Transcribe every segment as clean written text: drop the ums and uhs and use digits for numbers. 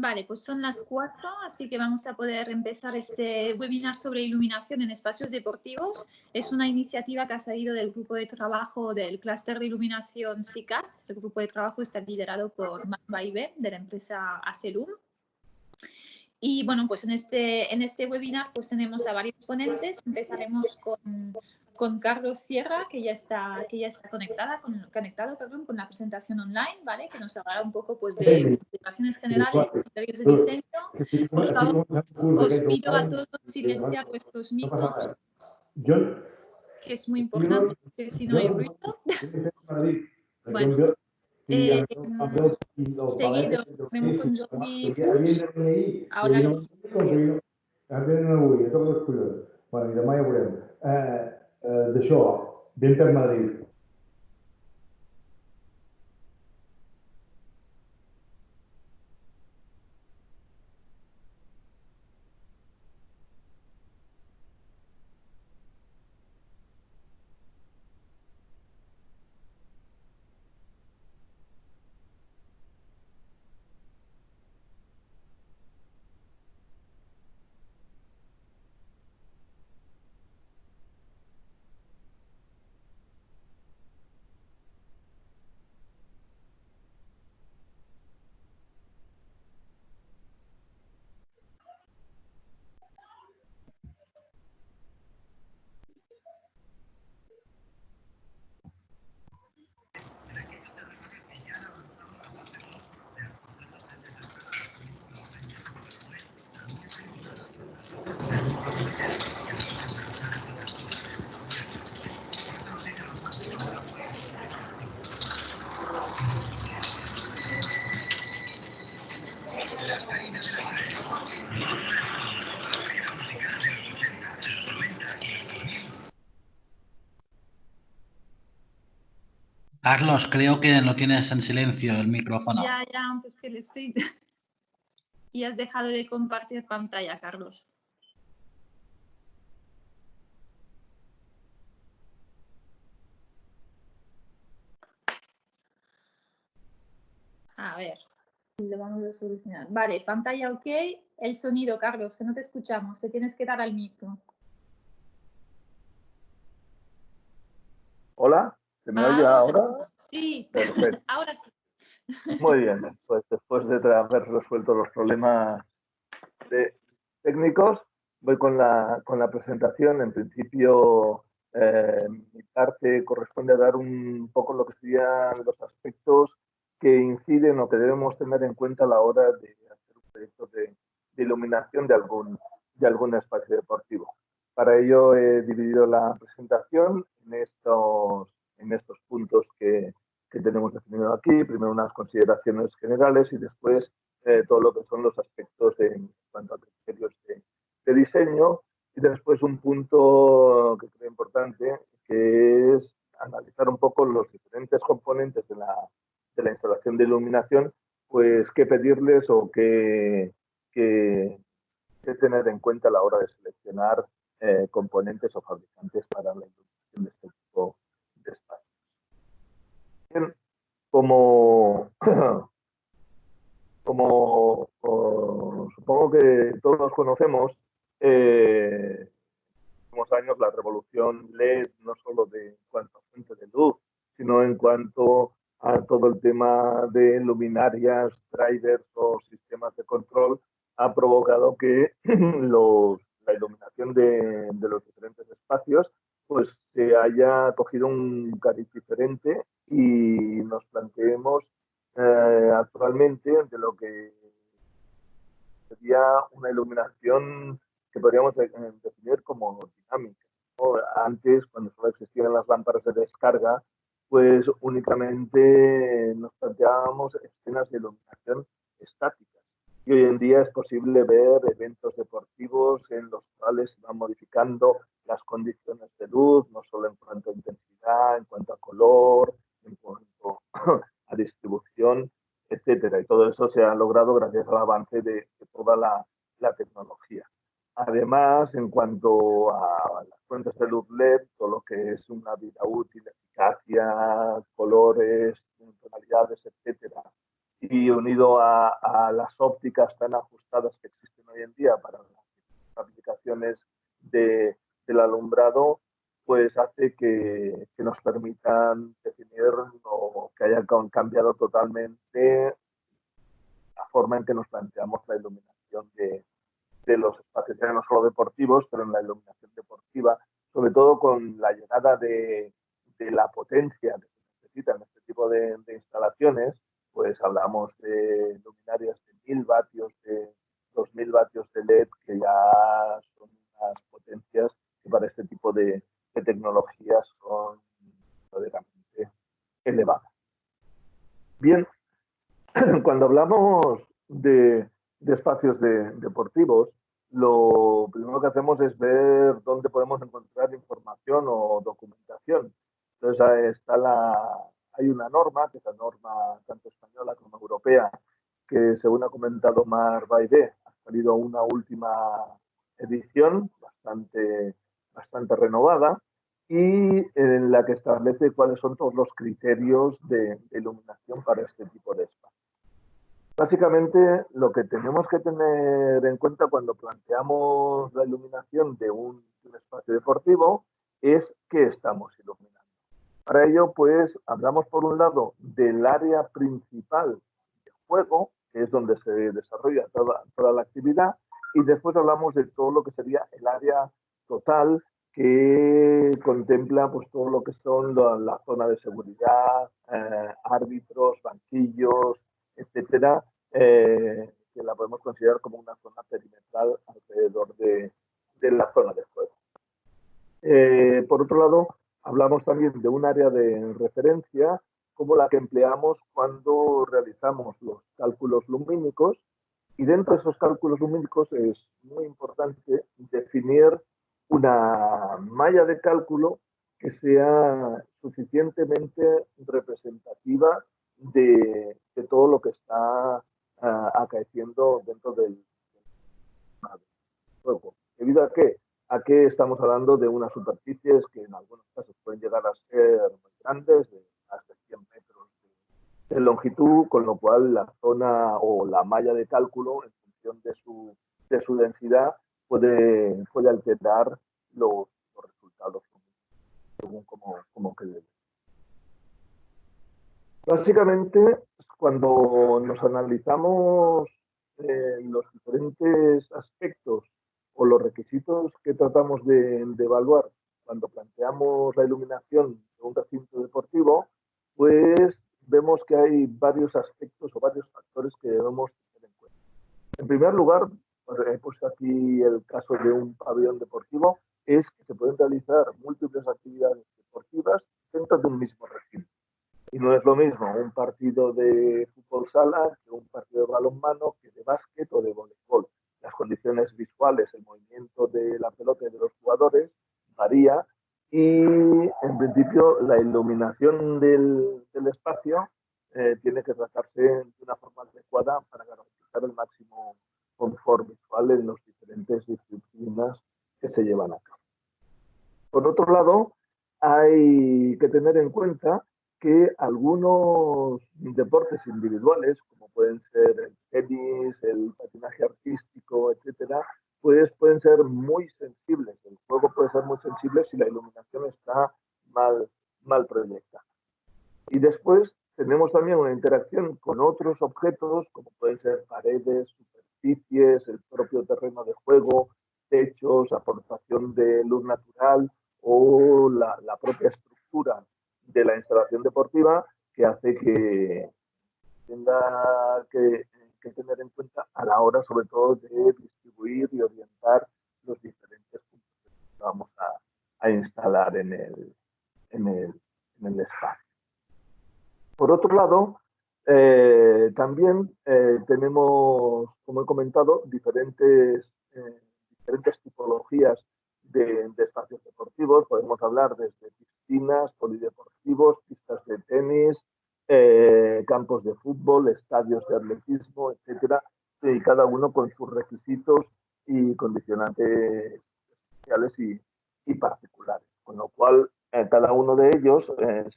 Vale, pues son las 4, así que vamos a poder empezar este webinar sobre iluminación en espacios deportivos. Es una iniciativa que ha salido del grupo de trabajo del clúster de iluminación SICAT. El grupo de trabajo está liderado por Magda Iber, de la empresa Aselum. Y bueno, pues en este webinar pues tenemos a varios ponentes. Empezaremos con Carlos Sierra, que ya está conectado con la presentación online, ¿vale? Que nos hablará un poco pues de presentaciones generales, criterios de diseño. Por favor, os pido a todos silenciar vuestros micros, que es muy importante, porque si no hay ruido. Bueno, seguido tenemos con Jordi Puig. Ahora les silencio. Bueno, i demà ja veurem. D'això, ben per Madrid. Carlos, creo que lo tienes en silencio el micrófono. Ya, aunque es que le estoy... Y has dejado de compartir pantalla, Carlos. A ver, lo vamos a solucionar. Vale, pantalla ok. El sonido, Carlos, que no te escuchamos. Te tienes que dar al micro. Hola, ¿se me oye ahora? Sí, perfecto. Ahora sí. Muy bien, pues después de haber resuelto los problemas técnicos, voy con la presentación. En principio, mi parte corresponde a dar un poco lo que serían los aspectos que inciden o que debemos tener en cuenta a la hora de hacer un proyecto de iluminación de algún espacio deportivo. Para ello he dividido la presentación en estos puntos que tenemos definido aquí. Primero unas consideraciones generales y después todo lo que son los aspectos en cuanto a criterios de diseño, y después un punto que creo importante, que es analizar un poco los diferentes componentes de la instalación de iluminación, pues qué pedirles o qué tener en cuenta a la hora de seleccionar componentes o fabricantes para la iluminación de este tipo de espacios. Bien, como supongo que todos conocemos, en los últimos años la revolución LED, no solo en cuanto a fuente de luz, sino en cuanto a todo el tema de luminarias, drivers o sistemas de control, ha provocado que la iluminación de los diferentes espacios pues se haya cogido un cariz diferente y nos planteemos actualmente de lo que sería una iluminación que podríamos definir como dinámica, ¿no? Antes, cuando solo existían las lámparas de descarga, pues únicamente nos planteábamos escenas de iluminación estáticas. Y hoy en día es posible ver eventos deportivos en los cuales se van modificando las condiciones de luz, no solo en cuanto a intensidad, en cuanto a color, en cuanto a distribución, etcétera. Y todo eso se ha logrado gracias al avance de toda la tecnología. Además, en cuanto a las fuentes de luz LED, todo lo que es una vida útil, eficacia, colores, tonalidades, etcétera, y y unido a las ópticas tan ajustadas que existen hoy en día para las aplicaciones del alumbrado, pues hace que nos permitan definir o que haya cambiado totalmente la forma en que nos planteamos la iluminación de los espacios, ya no solo deportivos, pero en la iluminación deportiva, sobre todo con la llegada de la potencia que se necesita en este tipo de instalaciones, pues hablamos de luminarias de 1000 vatios, de 2000 vatios de LED, que ya son unas potencias que para este tipo de tecnologías son verdaderamente elevadas. Bien, cuando hablamos de espacios deportivos, lo primero que hacemos es ver dónde podemos encontrar información o documentación. Entonces, hay una norma, que es la norma tanto española como europea, que según ha comentado Mar Baidé, ha salido una última edición bastante renovada, y en la que establece cuáles son todos los criterios de iluminación para este tipo de espacios. Básicamente, lo que tenemos que tener en cuenta cuando planteamos la iluminación de un espacio deportivo es qué estamos iluminando. Para ello, pues, hablamos por un lado del área principal de juego, que es donde se desarrolla toda la actividad, y después hablamos de todo lo que sería el área total, que contempla pues todo lo que son la zona de seguridad, árbitros, banquillos, etcétera, que la podemos considerar como una zona perimetral alrededor de la zona de juego. Por otro lado, hablamos también de un área de referencia como la que empleamos cuando realizamos los cálculos lumínicos, y dentro de esos cálculos lumínicos es muy importante definir una malla de cálculo que sea suficientemente representativa de todo lo que está acaeciendo dentro del juego. ¿Debido a qué estamos hablando de unas superficies que en algunos casos pueden llegar a ser muy grandes, de más de 100 metros de longitud, con lo cual la zona o la malla de cálculo, en función de su densidad, puede alterar los resultados según como quede. Básicamente, cuando nos analizamos los diferentes aspectos o los requisitos que tratamos de evaluar cuando planteamos la iluminación de un recinto deportivo, pues vemos que hay varios aspectos o varios factores que debemos tener en cuenta. En primer lugar, he puesto aquí el caso de un pabellón deportivo, es que se pueden realizar múltiples actividades deportivas dentro de un mismo recinto. Y no es lo mismo un partido de fútbol sala que un partido de balonmano, que de básquet o de voleibol. Las condiciones visuales, el movimiento de la pelota y de los jugadores varía, y en principio la iluminación del espacio tiene que tratarse de una forma adecuada para garantizar el máximo confort visual en las diferentes disciplinas que se llevan a cabo. Por otro lado, hay que tener en cuenta que algunos deportes individuales, como pueden ser el tenis, el patinaje artístico, etcétera, pues pueden ser muy sensibles. El juego puede ser muy sensible si la iluminación está mal proyectada. Y después tenemos también una interacción con otros objetos, como pueden ser paredes, superficies, el propio terreno de juego, techos, aportación de luz natural o la propia estructura de la instalación deportiva, que hace que tenga que tener en cuenta a la hora, sobre todo, de distribuir y orientar los diferentes puntos que vamos a instalar en el espacio. Por otro lado, también tenemos, como he comentado, diferentes tipologías de espacios deportivos. Podemos hablar desde piscinas, polideportivos, pistas de tenis, campos de fútbol, estadios de atletismo, etcétera, y cada uno con sus requisitos y condicionantes especiales y particulares. Con lo cual, cada uno de ellos,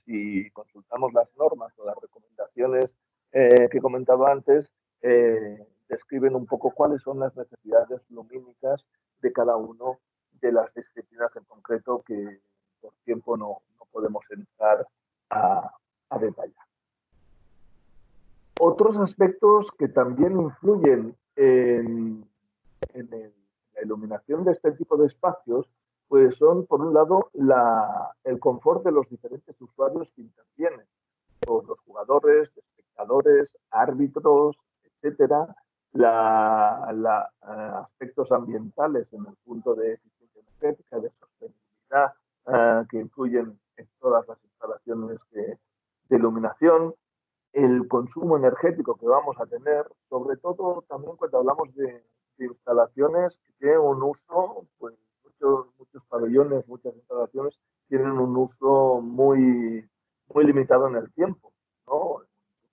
si consultamos las normas o las recomendaciones que he comentado antes describen un poco cuáles son las necesidades lumínicas de cada uno de las disciplinas en concreto que por tiempo no podemos entrar a detallar. Otros aspectos que también influyen en la iluminación de este tipo de espacios, pues son, por un lado, el confort de los diferentes usuarios que intervienen, todos los jugadores, espectadores, árbitros, etcétera, aspectos ambientales en el punto de eficiencia energética, de sostenibilidad, que influyen en todas las instalaciones de iluminación, el consumo energético que vamos a tener, sobre todo también cuando hablamos de instalaciones que tienen un uso, pues muchos pabellones, muchas instalaciones tienen un uso muy limitado en el tiempo, ¿no?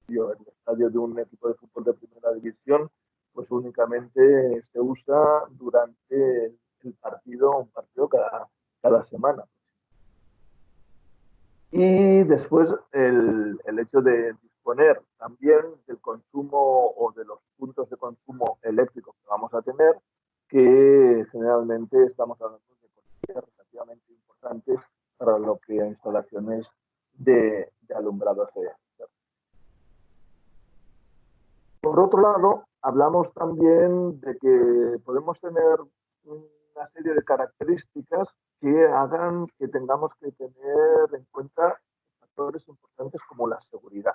El estadio de un equipo de fútbol de primera división, pues únicamente se usa durante un partido cada semana. Y después el hecho de disponer también del consumo o de los puntos de consumo eléctricos que vamos a tener, que generalmente estamos hablando de cosas relativamente importantes para lo que a instalaciones de alumbrado se refiere. Por otro lado, hablamos también de que podemos tener una serie de características que hagan que tengamos que tener en cuenta factores importantes como la seguridad.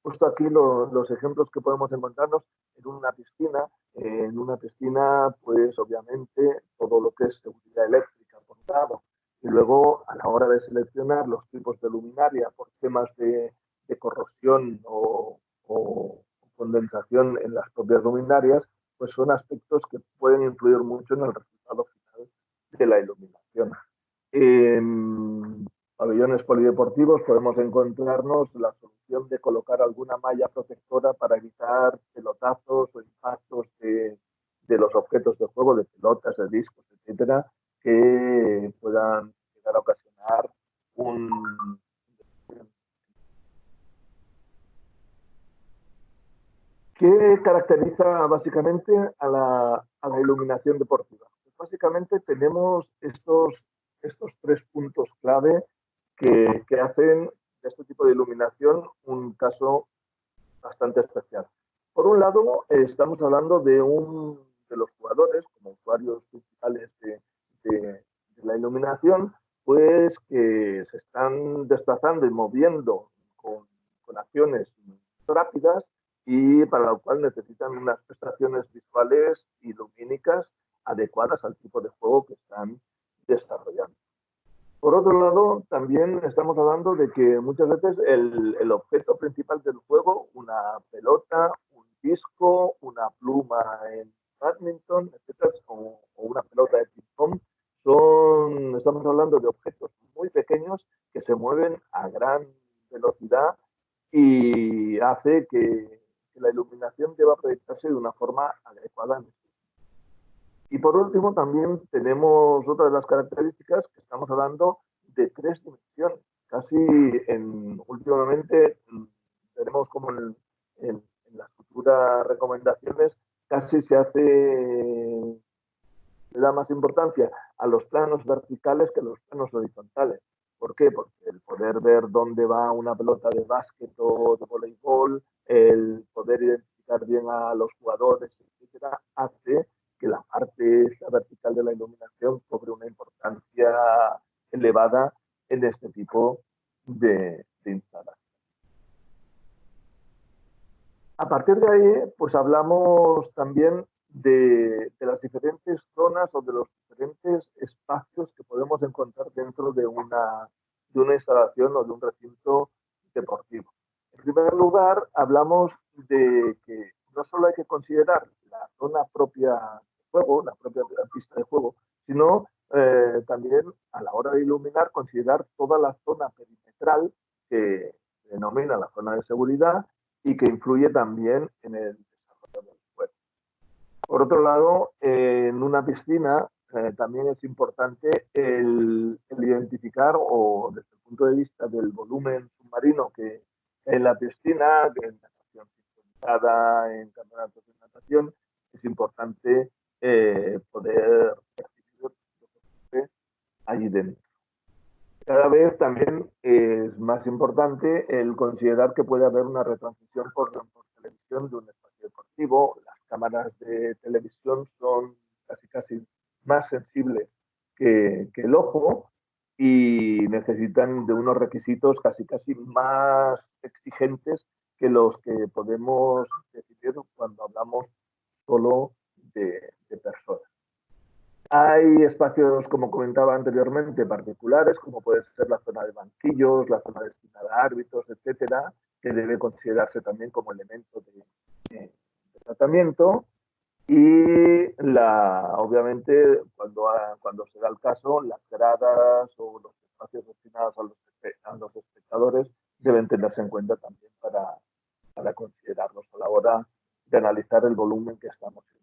Justo aquí los ejemplos que podemos encontrarnos en una piscina. En una piscina, pues obviamente todo lo que es seguridad eléctrica, por un lado, y luego a la hora de seleccionar los tipos de luminaria por temas de corrosión o condensación en las propias luminarias, pues son aspectos que pueden influir mucho en el resultado final de la iluminación. En pabellones polideportivos podemos encontrarnos la solución de colocar alguna malla protectora para evitar pelotazos o impactos de los objetos de juego, de pelotas, de discos, etcétera, que puedan llegar a ocasionar un... ¿Qué caracteriza básicamente a la iluminación deportiva? Pues básicamente tenemos estos tres puntos clave que hacen de este tipo de iluminación un caso bastante especial. Por un lado, estamos hablando de los jugadores como usuarios principales de la iluminación, pues que se están desplazando y moviendo con acciones rápidas y para lo cual necesitan unas prestaciones visuales y lumínicas adecuadas al tipo de juego que están desarrollando. Por otro lado, también estamos hablando de que muchas veces el objeto principal del juego, una pelota, un disco, una pluma en badminton, etcétera, o una pelota de ping-pong, estamos hablando de objetos muy pequeños que se mueven a gran velocidad y hace que la iluminación deba proyectarse de una forma adecuada. Y por último, también tenemos otra de las características que estamos hablando de 3 dimensiones. Casi últimamente tenemos como en las futuras recomendaciones, casi le da más importancia a los planos verticales que a los planos horizontales. ¿Por qué? Porque el poder ver dónde va una pelota de básquet o de voleibol, el poder identificar bien a los jugadores, etcétera, hace que la parte vertical de la iluminación cobre una importancia elevada en este tipo de instalaciones. A partir de ahí, pues hablamos también de las diferentes zonas o de los diferentes espacios que podemos encontrar dentro de una instalación o de un recinto deportivo. En primer lugar, hablamos de que no solo hay que considerar la zona propia de juego, la propia pista de juego, sino también a la hora de iluminar, considerar toda la zona perimetral que se denomina la zona de seguridad y que influye también en el desarrollo del juego. Por otro lado, en una piscina también es importante el identificar, o desde el punto de vista del volumen submarino que en la piscina, de natación organizada en campeonatos de natación, es importante poder percibir lo que ocurre allí dentro. Cada vez también es más importante el considerar que puede haber una retransmisión por televisión de un espacio deportivo. Las cámaras de televisión son casi más sensibles que el ojo y necesitan de unos requisitos casi más exigentes que los que podemos decidir cuando hablamos solo de personas. Hay espacios, como comentaba anteriormente, particulares, como puede ser la zona de banquillos, la zona destinada a árbitros, etcétera, que debe considerarse también como elemento de tratamiento. Y obviamente, cuando se da el caso, las gradas o los espacios destinados a los espectadores deben tenerse en cuenta también para considerarlos a la hora de analizar el volumen que estamos viendo.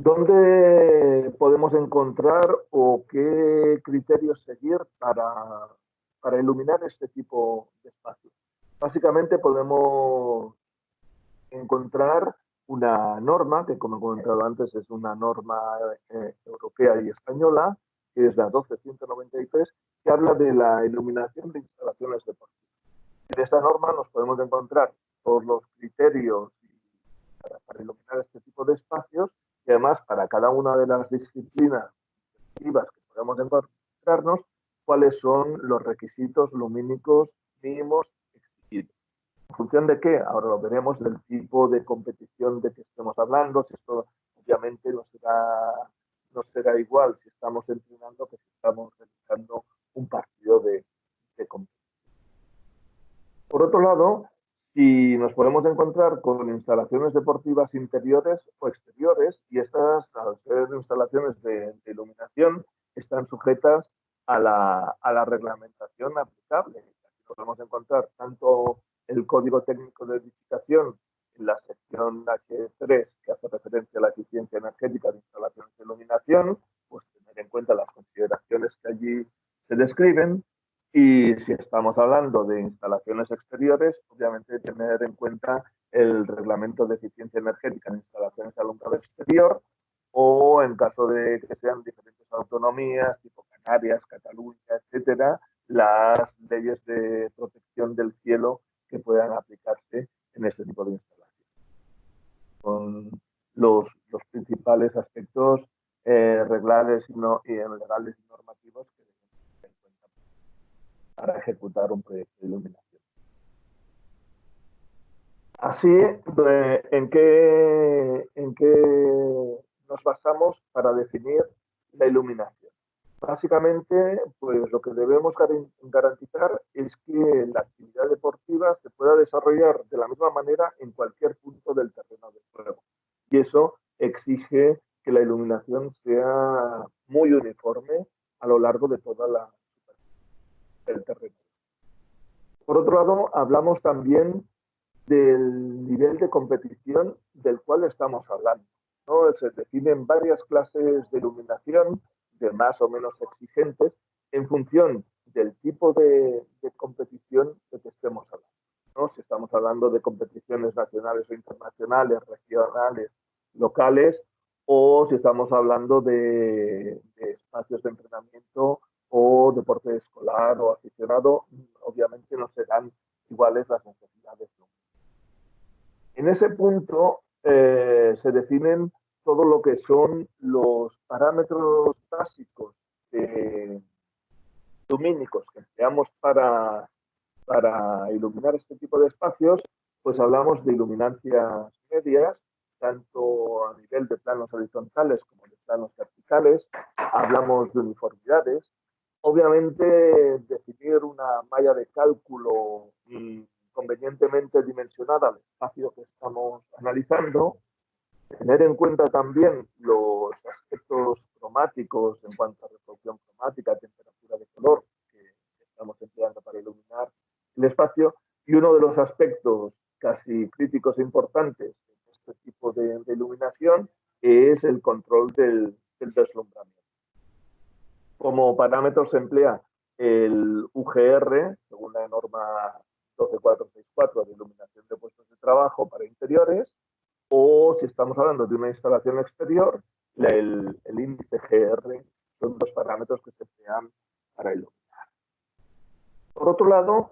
¿Dónde podemos encontrar o qué criterios seguir para iluminar este tipo de espacios? Básicamente podemos encontrar una norma, que como he comentado antes es una norma europea y española, que es la 12193, que habla de la iluminación de instalaciones deportivas. En esta norma nos podemos encontrar todos los criterios para iluminar este tipo de espacios y además para cada una de las disciplinas deportivas que podemos encontrarnos, cuáles son los requisitos lumínicos mínimos exigidos. ¿En función de qué? Ahora lo veremos, del tipo de competición de que estemos hablando. Si esto obviamente no será igual si estamos entrenando que si estamos realizando un partido de competición. Por otro lado, si nos podemos encontrar con instalaciones deportivas interiores o exteriores, y estas, al ser instalaciones de iluminación, están sujetas a la reglamentación aplicable. Aquí podemos encontrar tanto el Código Técnico de Edificación en la sección H3, que hace referencia a la eficiencia energética de instalaciones de iluminación, pues tener en cuenta las consideraciones que allí se describen. Y si estamos hablando de instalaciones exteriores, obviamente tener en cuenta el reglamento de eficiencia energética en instalaciones de alumbrado exterior, o en caso de que sean diferentes autonomías, tipo Canarias, Cataluña, etcétera, las leyes de protección del cielo que puedan aplicarse en este tipo de instalaciones. Son los principales aspectos legales y normativos que deben tener en cuenta para ejecutar un proyecto de iluminación. Así, ¿en qué nos basamos para definir la iluminación? Básicamente, pues lo que debemos garantizar es que la actividad deportiva se pueda desarrollar de la misma manera en cualquier punto del terreno de juego. Y eso exige que la iluminación sea muy uniforme a lo largo de toda la superficie del terreno. Por otro lado, hablamos también del nivel de competición del cual estamos hablando, ¿no? Se definen varias clases de iluminación, de más o menos exigentes, en función del tipo de competición de que estemos hablando, ¿no? Si estamos hablando de competiciones nacionales o internacionales, regionales, locales, o si estamos hablando de espacios de entrenamiento o deporte escolar o aficionado, obviamente no serán iguales las necesidades. En ese punto se definen todo lo que son los parámetros básicos lumínicos que empleamos para iluminar este tipo de espacios. Pues hablamos de iluminancias medias, tanto a nivel de planos horizontales como de planos verticales. Hablamos de uniformidades. Obviamente, definir una malla de cálculo convenientemente dimensionada al espacio que estamos analizando, tener en cuenta también los aspectos cromáticos en cuanto a resolución cromática, temperatura de color que estamos empleando para iluminar el espacio, y uno de los aspectos casi críticos e importantes de este tipo de iluminación es el control del deslumbramiento. Como parámetro se emplea el UGR, según la norma 12464 de iluminación de puestos de trabajo para interiores, o si estamos hablando de una instalación exterior, el índice GR son dos parámetros que se emplean para iluminar. Por otro lado,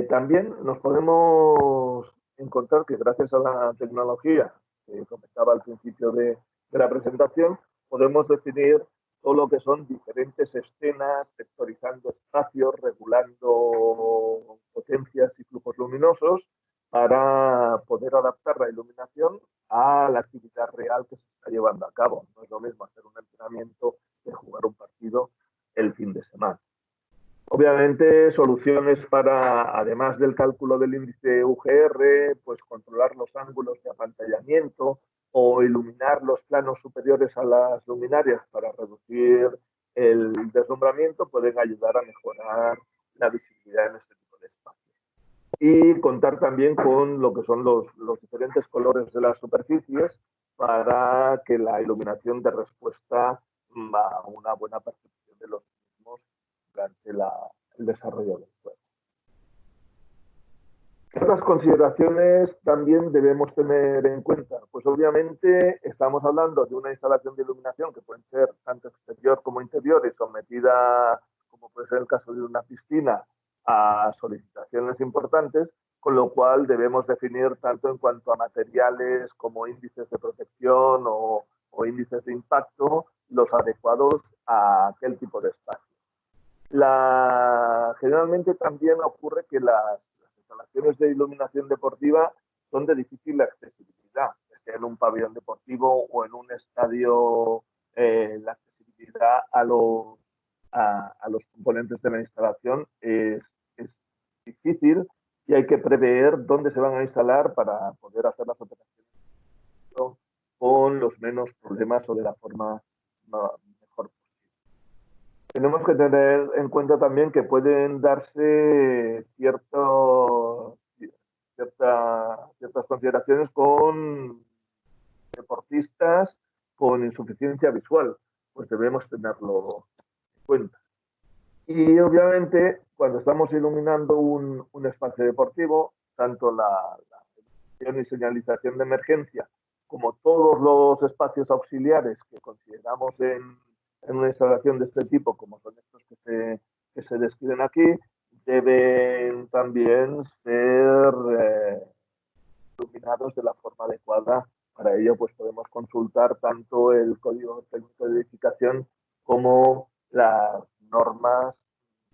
también nos podemos encontrar que gracias a la tecnología que comentaba al principio de la presentación, podemos definir todo lo que son diferentes escenas, sectorizando espacios, regulando potencias y flujos luminosos para poder adaptar la iluminación a la actividad real que se está llevando a cabo. No es lo mismo hacer un entrenamiento que jugar un partido el fin de semana. Obviamente, soluciones para, además del cálculo del índice UGR, pues controlar los ángulos de apantallamiento o iluminar los planos superiores a las luminarias para reducir el deslumbramiento, pueden ayudar a mejorar la visibilidad en este tipo de espacios. Y contar también con lo que son los diferentes colores de las superficies para que la iluminación de respuesta a una buena percepción de los mismos durante el desarrollo del juego. ¿Qué otras consideraciones también debemos tener en cuenta? Pues obviamente estamos hablando de una instalación de iluminación que puede ser tanto exterior como interior y sometida, como puede ser el caso de una piscina, a solicitaciones importantes, con lo cual debemos definir tanto en cuanto a materiales como índices de protección o índices de impacto los adecuados a aquel tipo de espacio. Generalmente también ocurre que las instalaciones de iluminación deportiva son de difícil accesibilidad, sea en un pabellón deportivo o en un estadio. La accesibilidad a los componentes de la instalación es difícil y hay que prever dónde se van a instalar para poder hacer las operaciones con los menos problemas o de la forma mejor. Tenemos que tener en cuenta también que pueden darse ciertas consideraciones con deportistas con insuficiencia visual, pues debemos tenerlo en cuenta. Y obviamente, cuando estamos iluminando un espacio deportivo, tanto la iluminación y señalización de emergencia como todos los espacios auxiliares que consideramos en una instalación de este tipo, como son estos que se describen aquí, deben también ser iluminados de la forma adecuada. Para ello, pues podemos consultar tanto el Código Técnico de Edificación como las normas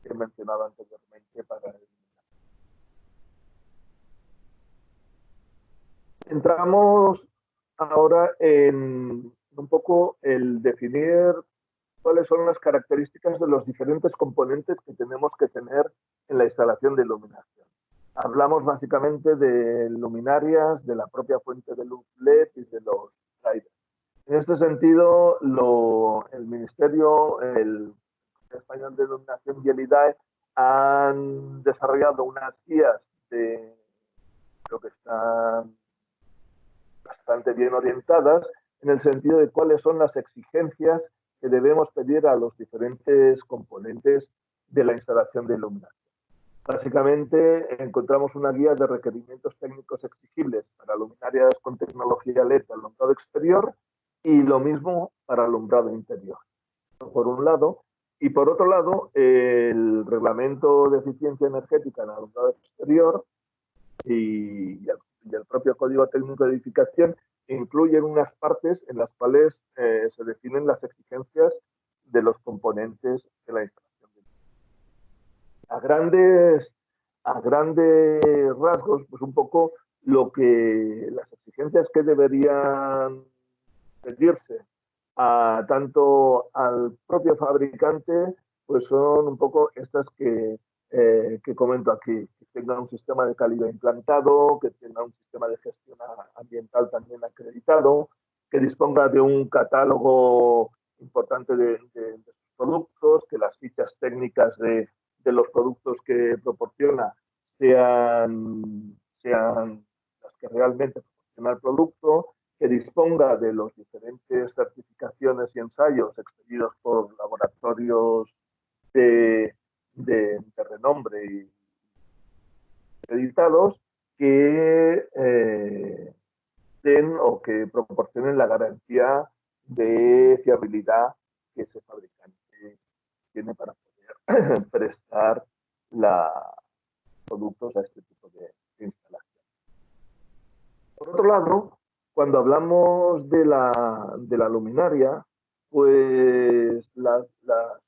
que he mencionado anteriormente para iluminar. Entramos ahora en un poco el definir cuáles son las características de los diferentes componentes que tenemos que tener en la instalación de iluminación. Hablamos básicamente de luminarias, de la propia fuente de luz LED y de los drivers. En este sentido, el Ministerio, el Español de Iluminación y el IDAE han desarrollado unas guías de lo que están bastante bien orientadas en el sentido de cuáles son las exigencias que debemos pedir a los diferentes componentes de la instalación de iluminación. Básicamente, encontramos una guía de requerimientos técnicos exigibles para luminarias con tecnología LED de alumbrado exterior y lo mismo para alumbrado interior, por un lado. Y por otro lado, el reglamento de eficiencia energética en alumbrado exterior y el propio Código Técnico de Edificación incluyen unas partes en las cuales se definen las exigencias de los componentes de la instalación. A grandes rasgos, pues un poco las exigencias que deberían pedirse tanto al propio fabricante, pues son un poco estas que comento aquí, que tenga un sistema de calidad implantado, que tenga un sistema de gestión ambiental también acreditado, que disponga de un catálogo importante de sus productos, que las fichas técnicas de los productos que proporciona sean las que realmente proporciona el producto, que disponga de las diferentes certificaciones y ensayos expedidos por laboratorios de renombre acreditados que den o que proporcionen la garantía de fiabilidad que ese fabricante tiene para poder prestar productos a este tipo de instalación. Por otro lado, cuando hablamos de la luminaria, pues las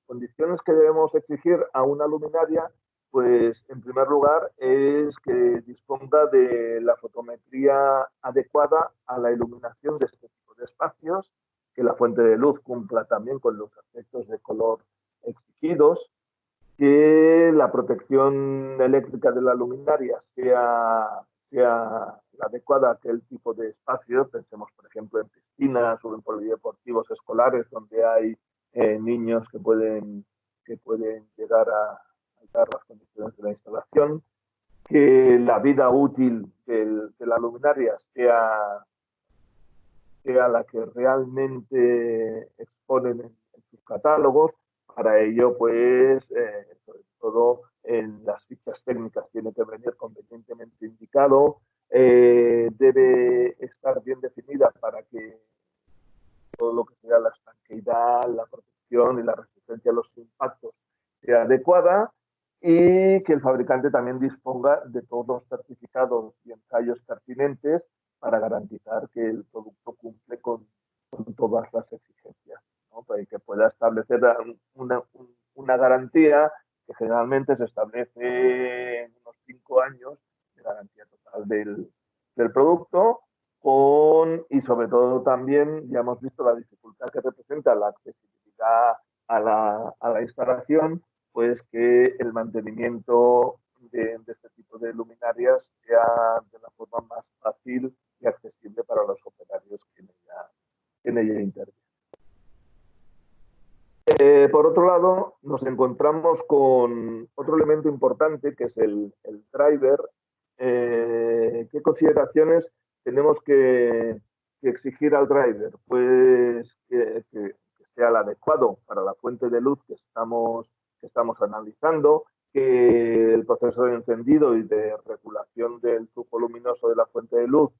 condiciones que debemos exigir a una luminaria, pues en primer lugar es que disponga de la fotometría adecuada a la iluminación de este tipo de espacios, que la fuente de luz cumpla también con los efectos de color exigidos, que la protección eléctrica de la luminaria sea la adecuada a aquel tipo de espacios. Pensemos, por ejemplo, en piscinas o en polideportivos escolares donde hay niños que pueden llegar a alcanzar las condiciones de la instalación, que la vida útil de la luminaria sea la que realmente exponen en sus catálogos. Para ello, pues, sobre todo en las fichas técnicas tiene que venir convenientemente indicado, debe estar bien definida para que todo lo que sea la estanqueidad, la protección y la resistencia a los impactos sea adecuada, y que el fabricante también disponga de todos los certificados y ensayos pertinentes para garantizar que el producto cumple con todas las exigencias, ¿no? Para que pueda establecer una garantía que generalmente se establece en unos 5 años de garantía total del producto, y sobre todo también ya hemos visto la dificultad que representa la accesibilidad a la instalación, pues que el mantenimiento de este tipo de luminarias sea de la forma más fácil y accesible para los operarios que en ella intervienen. Por otro lado, nos encontramos con otro elemento importante que es el driver. ¿Qué consideraciones tenemos que exigir al driver? Pues que sea el adecuado para la fuente de luz que estamos analizando, que el proceso de encendido y de regulación del flujo luminoso de la fuente de luz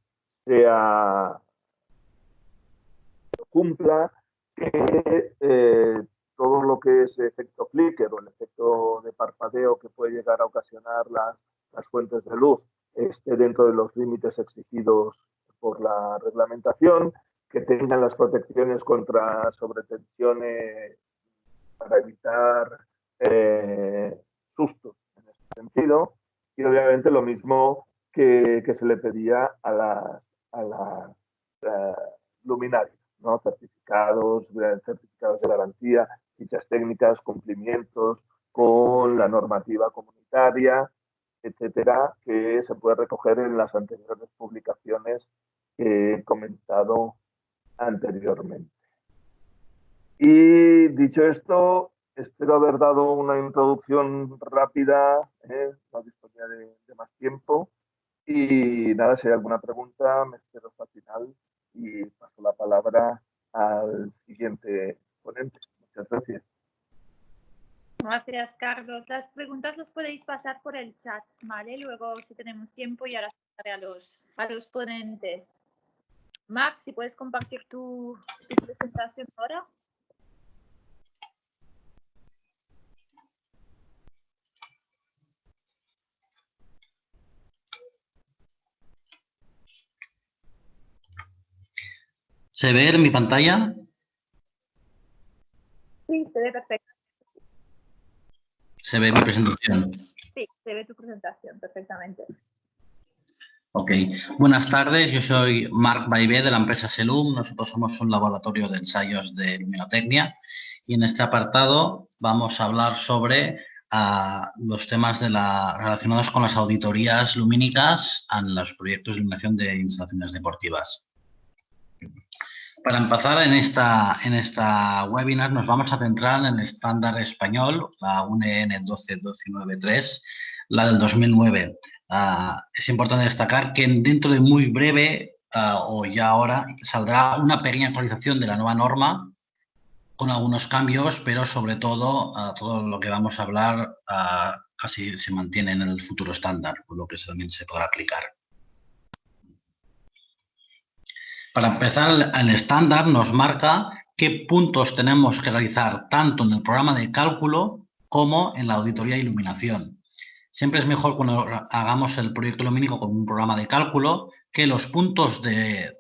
cumpla, que todo lo que es efecto flicker o el efecto de parpadeo que puede llegar a ocasionar las fuentes de luz esté dentro de los límites exigidos por la reglamentación, que tengan las protecciones contra sobretensiones para evitar sustos en este sentido, y obviamente lo mismo que se le pedía a las luminarias, ¿no? Certificados de garantía, fichas técnicas, cumplimientos con la normativa comunitaria, etcétera, que se puede recoger en las anteriores publicaciones que he comentado anteriormente. Y dicho esto, espero haber dado una introducción rápida, no disponía de más tiempo. Y nada, si hay alguna pregunta, me espero hasta el final y paso la palabra al siguiente ponente. Muchas gracias. Gracias, Carlos. Las preguntas las podéis pasar por el chat, ¿vale? Luego, si tenemos tiempo, ya las pasaré a los ponentes. Marc, si puedes compartir tu presentación ahora. ¿Se ve en mi pantalla? Sí, se ve perfecto. ¿Se ve mi presentación? Sí, se ve tu presentación perfectamente. Ok. Buenas tardes, yo soy Marc Baivé de la empresa Selum. Nosotros somos un laboratorio de ensayos de luminotecnia y en este apartado vamos a hablar sobre los temas relacionados con las auditorías lumínicas en los proyectos de iluminación de instalaciones deportivas. Para empezar en esta webinar nos vamos a centrar en el estándar español, la UNE 12293, la del 2009. Es importante destacar que dentro de muy breve o ya ahora saldrá una pequeña actualización de la nueva norma con algunos cambios, pero sobre todo todo lo que vamos a hablar casi se mantiene en el futuro estándar, por lo que también se podrá aplicar. Para empezar, el estándar nos marca qué puntos tenemos que realizar tanto en el programa de cálculo como en la auditoría de iluminación. Siempre es mejor cuando hagamos el proyecto lumínico con un programa de cálculo que los puntos de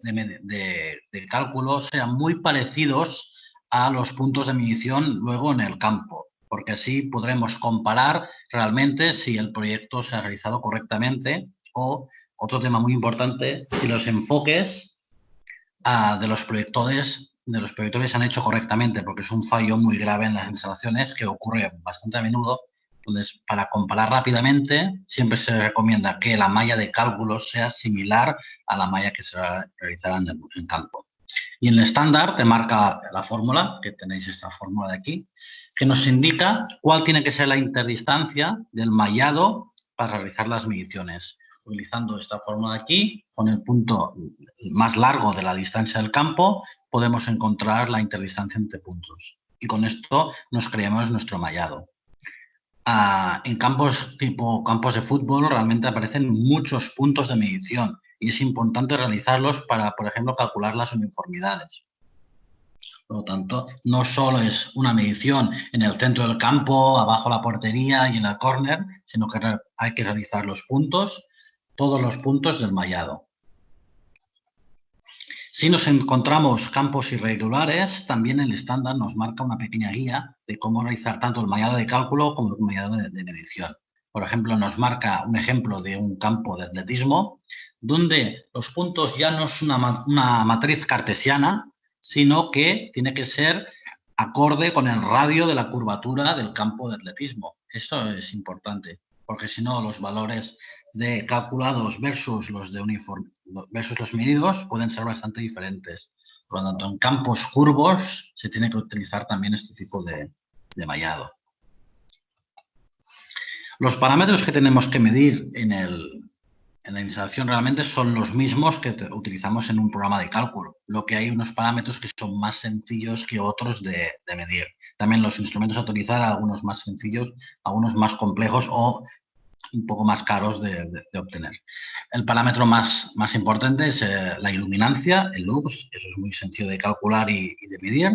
cálculo sean muy parecidos a los puntos de medición luego en el campo, porque así podremos comparar realmente si el proyecto se ha realizado correctamente o, otro tema muy importante, si los enfoques de los proyectores se han hecho correctamente, porque es un fallo muy grave en las instalaciones que ocurre bastante a menudo. Entonces, para comparar rápidamente, siempre se recomienda que la malla de cálculo sea similar a la malla que se realizará en campo. Y en el estándar te marca la fórmula, que tenéis esta fórmula de aquí, que nos indica cuál tiene que ser la interdistancia del mallado para realizar las mediciones. Utilizando esta fórmula de aquí, con el punto más largo de la distancia del campo, podemos encontrar la interdistancia entre puntos. Y con esto nos creamos nuestro mallado. En campos tipo campos de fútbol realmente aparecen muchos puntos de medición y es importante realizarlos para, por ejemplo, calcular las uniformidades. Por lo tanto, no solo es una medición en el centro del campo, abajo la portería y en el córner, sino que hay que realizar los puntos, todos los puntos del mallado. Si nos encontramos campos irregulares, también el estándar nos marca una pequeña guía de cómo realizar tanto el mallado de cálculo como el mallado de medición. Por ejemplo, nos marca un ejemplo de un campo de atletismo donde los puntos ya no es una matriz cartesiana, sino que tiene que ser acorde con el radio de la curvatura del campo de atletismo. Esto es importante, porque si no los valores de calculados versus los medidos pueden ser bastante diferentes. Por lo tanto, en campos curvos se tiene que utilizar también este tipo de mallado. Los parámetros que tenemos que medir en la instalación realmente son los mismos que utilizamos en un programa de cálculo. Lo que hay unos parámetros que son más sencillos que otros de medir. También los instrumentos a utilizar, algunos más sencillos, algunos más complejos o un poco más caros de obtener. El parámetro más importante es la iluminancia, el lux, eso es muy sencillo de calcular y de medir.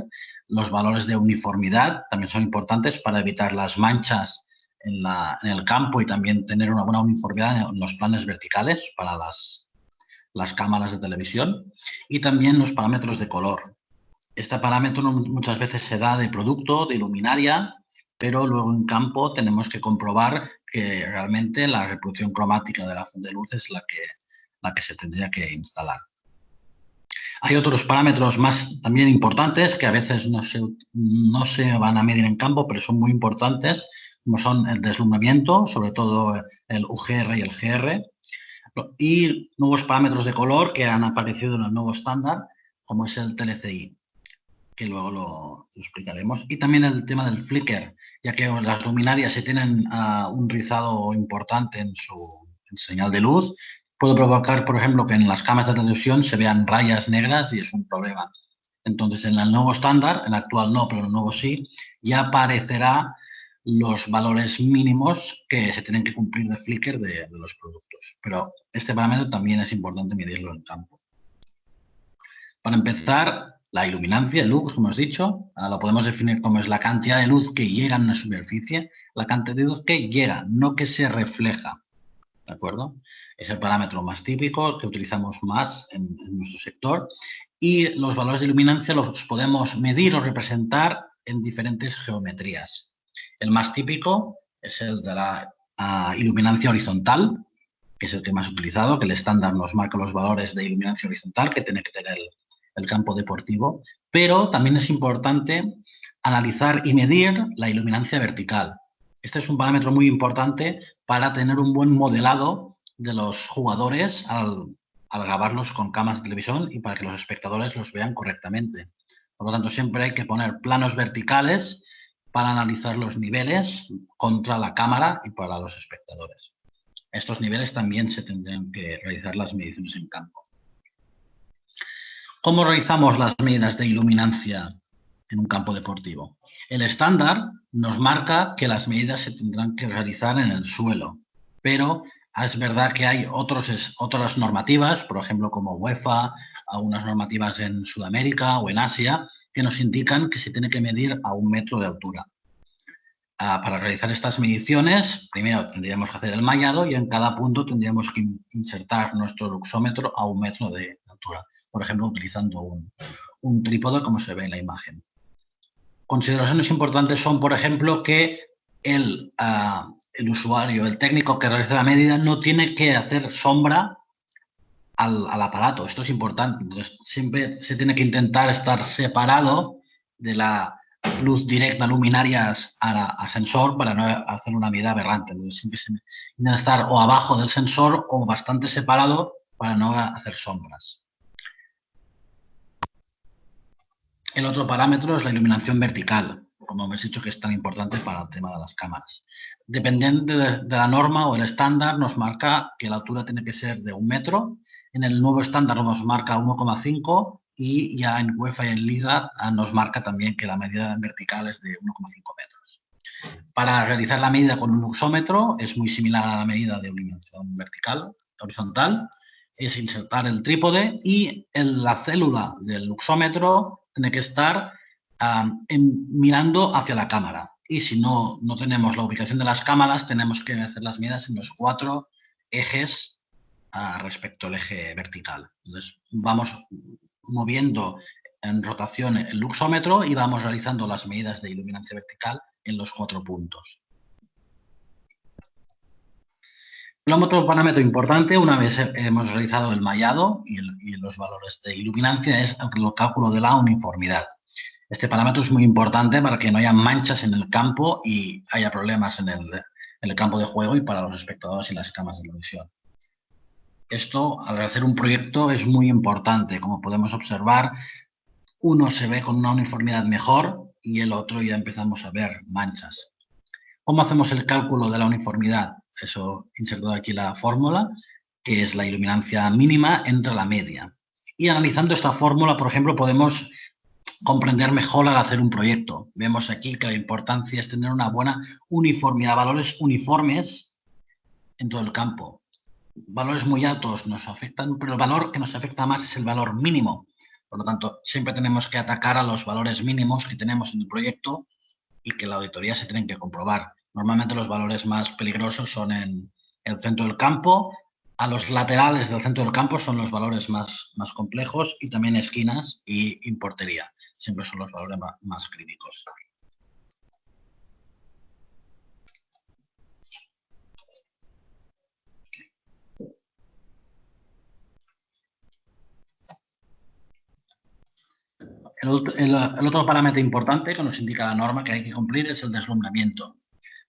Los valores de uniformidad también son importantes para evitar las manchas en el campo y también tener una buena uniformidad en los planes verticales para las cámaras de televisión. Y también los parámetros de color. Este parámetro muchas veces se da de producto, de luminaria, pero luego en campo tenemos que comprobar que realmente la reproducción cromática de la fuente de luz es la que se tendría que instalar. Hay otros parámetros más también importantes que a veces no se van a medir en campo, pero son muy importantes, como son el deslumbramiento, sobre todo el UGR y el GR, y nuevos parámetros de color que han aparecido en el nuevo estándar, como es el TLCI, que luego lo explicaremos. Y también el tema del flicker, ya que las luminarias si tienen un rizado importante en su señal de luz, puede provocar, por ejemplo, que en las cámaras de televisión se vean rayas negras y es un problema. Entonces, en el nuevo estándar, en el actual no, pero en el nuevo sí, ya aparecerá los valores mínimos que se tienen que cumplir de flicker de los productos. Pero este parámetro también es importante medirlo en campo. Para empezar, la iluminancia, el lux, como hemos dicho, la podemos definir como es la cantidad de luz que llega a una superficie, la cantidad de luz que llega, no que se refleja. ¿De acuerdo? Es el parámetro más típico que utilizamos más en nuestro sector y los valores de iluminancia los podemos medir o representar en diferentes geometrías. El más típico es el de la iluminancia horizontal, que es el que más utilizado, que el estándar nos marca los valores de iluminancia horizontal que tiene que tener el campo deportivo, pero también es importante analizar y medir la iluminancia vertical. Este es un parámetro muy importante para tener un buen modelado de los jugadores al grabarlos con cámaras de televisión y para que los espectadores los vean correctamente. Por lo tanto, siempre hay que poner planos verticales para analizar los niveles contra la cámara y para los espectadores. Estos niveles también se tendrán que realizar las mediciones en campo. ¿Cómo realizamos las medidas de iluminancia en un campo deportivo. El estándar nos marca que las medidas se tendrán que realizar en el suelo, pero es verdad que hay otras normativas, por ejemplo, como UEFA, algunas normativas en Sudamérica o en Asia, que nos indican que se tiene que medir a 1 metro de altura. Para realizar estas mediciones, primero tendríamos que hacer el mallado y en cada punto tendríamos que insertar nuestro luxómetro a 1 metro de altura, por ejemplo, utilizando un trípode, como se ve en la imagen. Consideraciones importantes son, por ejemplo, que el usuario, el técnico que realiza la medida, no tiene que hacer sombra al aparato. Esto es importante. Entonces, siempre se tiene que intentar estar separado de la luz directa, luminarias a sensor, para no hacer una medida aberrante. Entonces, siempre se tiene que estar o abajo del sensor o bastante separado para no hacer sombras. El otro parámetro es la iluminación vertical, como hemos dicho, que es tan importante para el tema de las cámaras. Dependiendo de la norma o el estándar, nos marca que la altura tiene que ser de 1 metro. En el nuevo estándar nos marca 1,5 y ya en UEFA y en Liga nos marca también que la medida vertical es de 1,5 metros. Para realizar la medida con un luxómetro es muy similar a la medida de iluminación vertical, horizontal. Es insertar el trípode y la célula del luxómetro tiene que estar mirando hacia la cámara. Y si no tenemos la ubicación de las cámaras, tenemos que hacer las medidas en los 4 ejes respecto al eje vertical. Entonces, vamos moviendo en rotación el luxómetro y vamos realizando las medidas de iluminancia vertical en los 4 puntos. Otro parámetro importante, una vez hemos realizado el mallado y los valores de iluminancia, es el cálculo de la uniformidad. Este parámetro es muy importante para que no haya manchas en el campo y haya problemas en el campo de juego y para los espectadores y las cámaras de televisión. Esto, al hacer un proyecto, es muy importante. Como podemos observar, uno se ve con una uniformidad mejor y el otro ya empezamos a ver manchas. ¿Cómo hacemos el cálculo de la uniformidad? Eso, insertado aquí la fórmula, que es la iluminancia mínima entre la media. Y analizando esta fórmula, por ejemplo, podemos comprender mejor al hacer un proyecto. Vemos aquí que la importancia es tener una buena uniformidad, valores uniformes en todo el campo. Valores muy altos nos afectan, pero el valor que nos afecta más es el valor mínimo. Por lo tanto, siempre tenemos que atacar a los valores mínimos que tenemos en el proyecto y que la auditoría se tienen que comprobar. Normalmente los valores más peligrosos son en el centro del campo, a los laterales del centro del campo son los valores más complejos y también esquinas y en portería. Siempre son los valores más críticos. El otro parámetro importante que nos indica la norma que hay que cumplir es el deslumbramiento.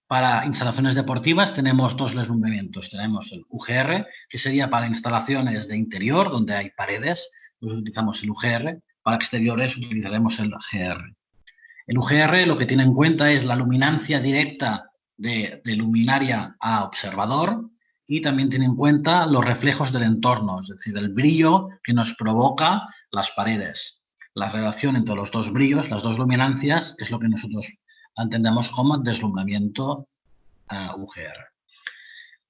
Para instalaciones deportivas tenemos 2 deslumbramientos. Tenemos el UGR, que sería para instalaciones de interior, donde hay paredes, pues utilizamos el UGR. Para exteriores utilizaremos el GR. El UGR lo que tiene en cuenta es la luminancia directa de luminaria a observador y también tiene en cuenta los reflejos del entorno, es decir, el brillo que nos provoca las paredes. La relación entre los 2 brillos, las 2 luminancias, es lo que nosotros entendemos como deslumbramiento UGR.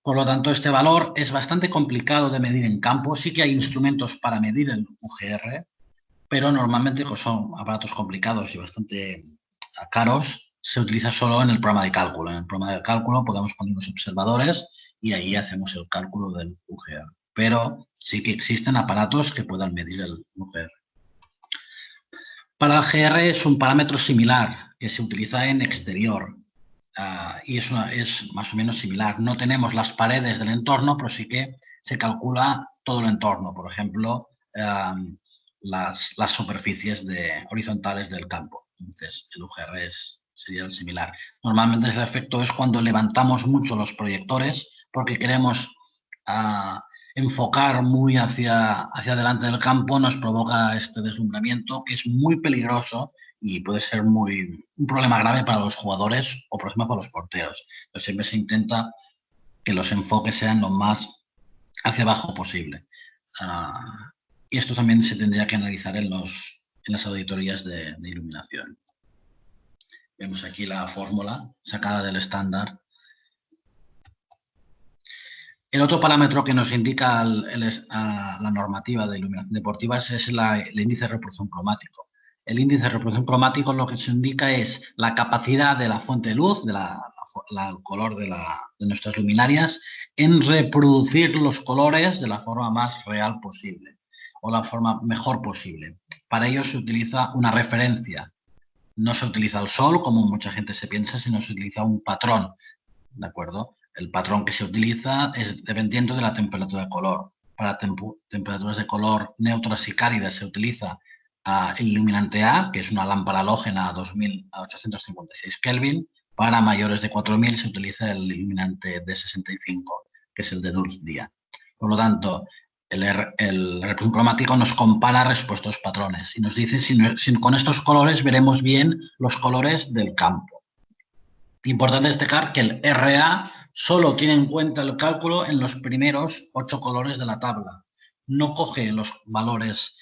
Por lo tanto, este valor es bastante complicado de medir en campo. Sí que hay instrumentos para medir el UGR, pero normalmente, pues son aparatos complicados y bastante caros, se utiliza solo en el programa de cálculo. En el programa de cálculo podemos poner los observadores y ahí hacemos el cálculo del UGR. Pero sí que existen aparatos que puedan medir el UGR. Para el GR es un parámetro similar que se utiliza en exterior y es más o menos similar. No tenemos las paredes del entorno, pero sí que se calcula todo el entorno. Por ejemplo, las superficies horizontales del campo. Entonces, el UGR sería el similar. Normalmente el efecto es cuando levantamos mucho los proyectores porque queremos enfocar muy hacia adelante del campo, nos provoca este deslumbramiento que es muy peligroso y puede ser un problema grave para los jugadores o, por ejemplo, para los porteros. Entonces, siempre se intenta que los enfoques sean lo más hacia abajo posible. Y esto también se tendría que analizar en los en las auditorías de iluminación. Vemos aquí la fórmula sacada del estándar. El otro parámetro que nos indica la normativa de iluminación deportiva es el índice de reproducción cromático. El índice de reproducción cromático lo que se indica es la capacidad de la fuente de luz, del color de nuestras luminarias, en reproducir los colores de la forma más real posible o la forma mejor posible. Para ello se utiliza una referencia. No se utiliza el sol, como mucha gente se piensa, sino se utiliza un patrón, ¿de acuerdo? El patrón que se utiliza es dependiendo de la temperatura de color. Para temperaturas de color neutras y cálidas se utiliza el iluminante A, que es una lámpara halógena a 856 Kelvin. Para mayores de 4000 se utiliza el iluminante D65, que es el de luz día. Por lo tanto, el reproducción cromático nos compara respuestos patrones y nos dice si con estos colores veremos bien los colores del campo. Importante destacar que el RA solo tiene en cuenta el cálculo en los primeros 8 colores de la tabla. No coge los valores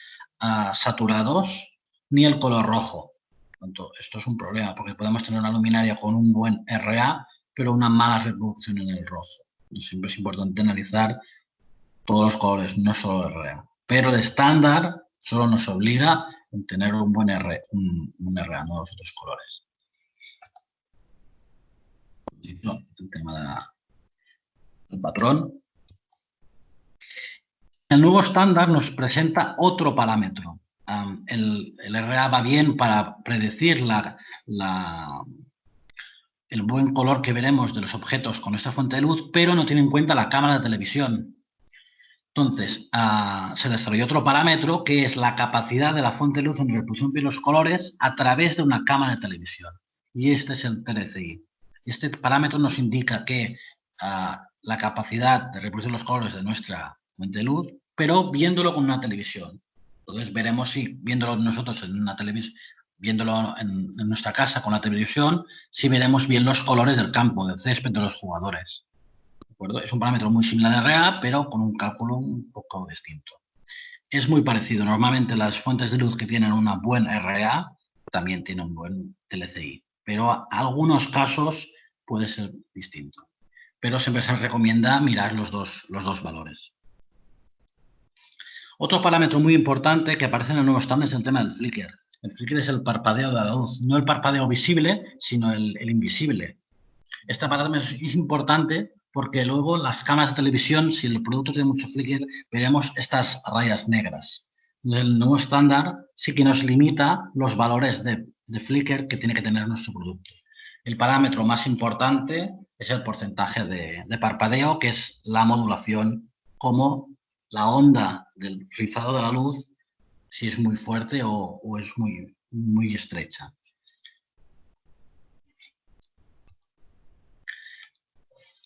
saturados ni el color rojo. Por tanto, esto es un problema porque podemos tener una luminaria con un buen RA, pero una mala reproducción en el rojo. Y siempre es importante analizar todos los colores, no solo el RA. Pero el estándar solo nos obliga a tener un buen RA, no los otros colores. El tema del patrón. El nuevo estándar nos presenta otro parámetro. El RA va bien para predecir el buen color que veremos de los objetos con esta fuente de luz, pero no tiene en cuenta la cámara de televisión. Entonces, se desarrolló otro parámetro que es la capacidad de la fuente de luz en reproducción de los colores a través de una cámara de televisión. Y este es el TLCI. Este parámetro nos indica que la capacidad de reproducir los colores de nuestra fuente de luz, pero viéndolo con una televisión. Entonces veremos si viéndolo nosotros en una televisión, viéndolo en nuestra casa con la televisión, si veremos bien los colores del campo, del césped de los jugadores. ¿De acuerdo? Es un parámetro muy similar al RA, pero con un cálculo un poco distinto. Es muy parecido. Normalmente las fuentes de luz que tienen una buena RA también tienen un buen TLCI, pero en algunos casos puede ser distinto. Pero siempre se recomienda mirar los dos valores. Otro parámetro muy importante que aparece en el nuevo estándar es el tema del flicker. El flicker es el parpadeo de la luz, no el parpadeo visible, sino el invisible. Este parámetro es importante porque luego las cámaras de televisión, si el producto tiene mucho flicker, veremos estas rayas negras. El nuevo estándar sí que nos limita los valores de flicker que tiene que tener nuestro producto. El parámetro más importante es el porcentaje de parpadeo, que es la modulación, como la onda del rizado de la luz, si es muy fuerte o es muy estrecha.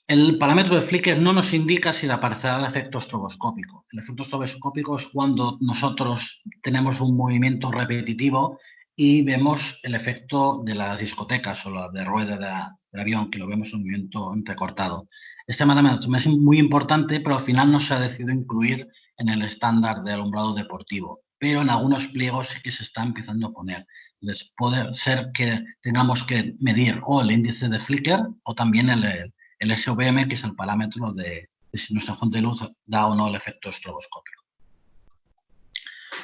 El parámetro de flicker no nos indica si aparecerá el efecto estroboscópico. El efecto estroboscópico es cuando nosotros tenemos un movimiento repetitivo y vemos el efecto de las discotecas o la de rueda del avión, que lo vemos un movimiento entrecortado. Este parámetro es muy importante, pero al final no se ha decidido incluir en el estándar de alumbrado deportivo. Pero en algunos pliegos sí que se está empezando a poner. Entonces, puede ser que tengamos que medir o el índice de flicker o también el SVM, que es el parámetro de si nuestra fuente de luz da o no el efecto estroboscópico.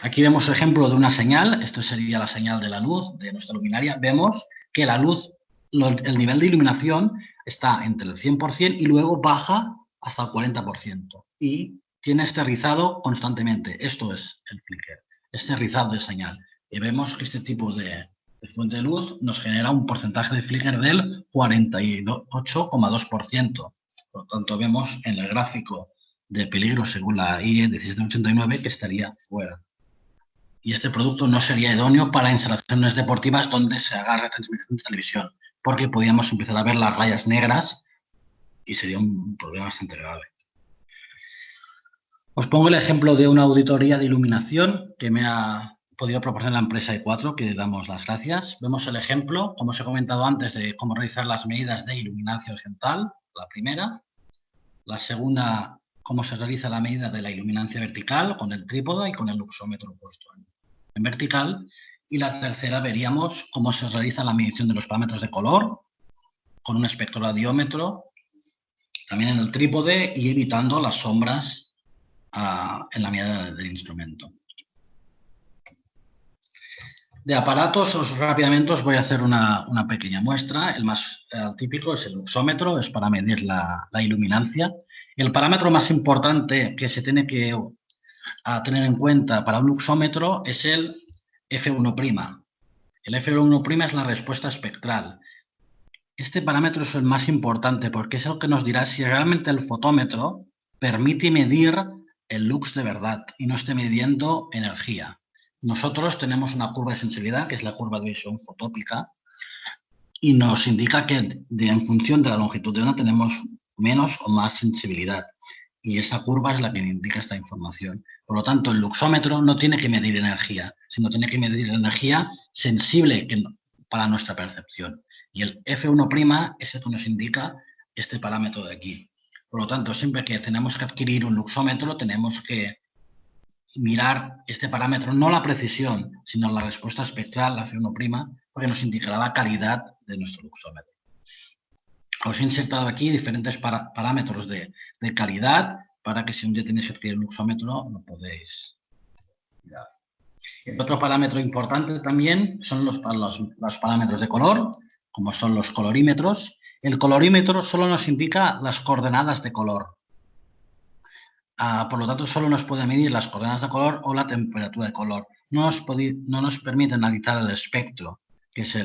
Aquí vemos el ejemplo de una señal. Esto sería la señal de la luz de nuestra luminaria. Vemos que la luz, el nivel de iluminación está entre el 100% y luego baja hasta el 40%. Y tiene este rizado constantemente. Esto es el flicker, este rizado de señal. Y vemos que este tipo de fuente de luz nos genera un porcentaje de flicker del 48,2%. Por lo tanto, vemos en el gráfico de peligro según la IE 1789 que estaría fuera. Y este producto no sería idóneo para instalaciones deportivas donde se haga retransmisión de televisión, porque podríamos empezar a ver las rayas negras y sería un problema bastante grave. Os pongo el ejemplo de una auditoría de iluminación que me ha podido proporcionar la empresa E4, que damos las gracias. Vemos el ejemplo, como os he comentado antes, de cómo realizar las medidas de iluminación horizontal, la primera. La segunda, cómo se realiza la medida de la iluminancia vertical con el trípode y con el luxómetro puesto en vertical. Y la tercera veríamos cómo se realiza la medición de los parámetros de color con un espectroradiómetro, también en el trípode y evitando las sombras en la medida del instrumento. De aparatos, rápidamente os voy a hacer una pequeña muestra. El más típico es el luxómetro, es para medir la iluminancia. El parámetro más importante que se tiene que tener en cuenta para un luxómetro es el F1'. El F1' es la respuesta espectral. Este parámetro es el más importante porque es el que nos dirá si realmente el fotómetro permite medir el lux de verdad y no esté midiendo energía. Nosotros tenemos una curva de sensibilidad, que es la curva de visión fotópica, y nos indica que en función de la longitud de onda tenemos menos o más sensibilidad. Y esa curva es la que indica esta información. Por lo tanto, el luxómetro no tiene que medir energía, sino tiene que medir energía sensible para nuestra percepción. Y el F1' es el que nos indica este parámetro de aquí. Por lo tanto, siempre que tenemos que adquirir un luxómetro, tenemos que mirar este parámetro, no la precisión, sino la respuesta espectral, la F1', porque nos indicará la calidad de nuestro luxómetro. Os he insertado aquí diferentes parámetros de calidad para que si un día tenéis que adquirir el luxómetro lo podéis mirar. El otro parámetro importante también son los parámetros de color, como son los colorímetros. El colorímetro solo nos indica las coordenadas de color. Por lo tanto, solo nos puede medir las coordenadas de color o la temperatura de color. No nos permite analizar el espectro, que es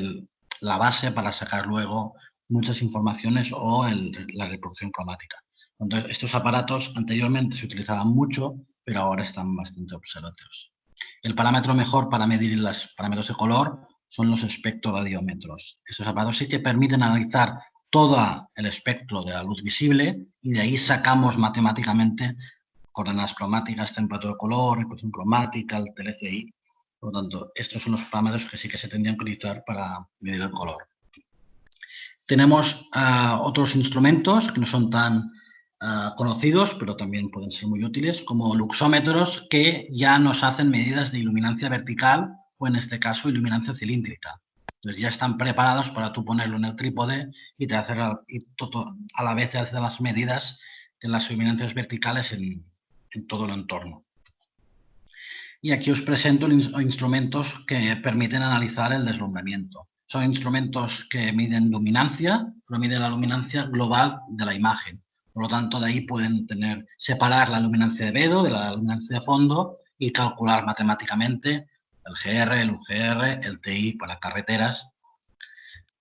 la base para sacar luego muchas informaciones o la reproducción cromática. Entonces, estos aparatos anteriormente se utilizaban mucho, pero ahora están bastante obsoletos. El parámetro mejor para medir los parámetros de color son los espectroradiómetros. Estos aparatos sí que permiten analizar todo el espectro de la luz visible y de ahí sacamos matemáticamente coordenadas cromáticas, temperatura de color, reproducción cromática, el TLCI. Por lo tanto, estos son los parámetros que sí que se tendrían que utilizar para medir el color. Tenemos otros instrumentos que no son tan conocidos, pero también pueden ser muy útiles, como luxómetros que ya nos hacen medidas de iluminancia vertical o, en este caso, iluminancia cilíndrica. Entonces, ya están preparados para tú ponerlo en el trípode y a la vez te hace las medidas de las iluminancias verticales en todo el entorno. Y aquí os presento instrumentos que permiten analizar el deslumbramiento. Son instrumentos que miden luminancia, pero miden la luminancia global de la imagen. Por lo tanto, de ahí pueden separar la luminancia de vedo de la luminancia de fondo y calcular matemáticamente el GR, el UGR, el TI para carreteras.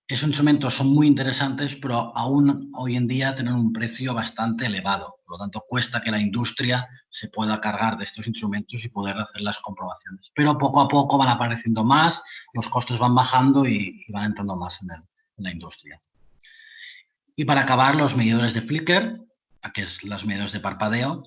Esos instrumentos son muy interesantes, pero aún hoy en día tienen un precio bastante elevado. Por lo tanto, cuesta que la industria se pueda cargar de estos instrumentos y poder hacer las comprobaciones. Pero poco a poco van apareciendo más, los costes van bajando y van entrando más en la industria. Y para acabar, los medidores de flicker, que es los medidores de parpadeo.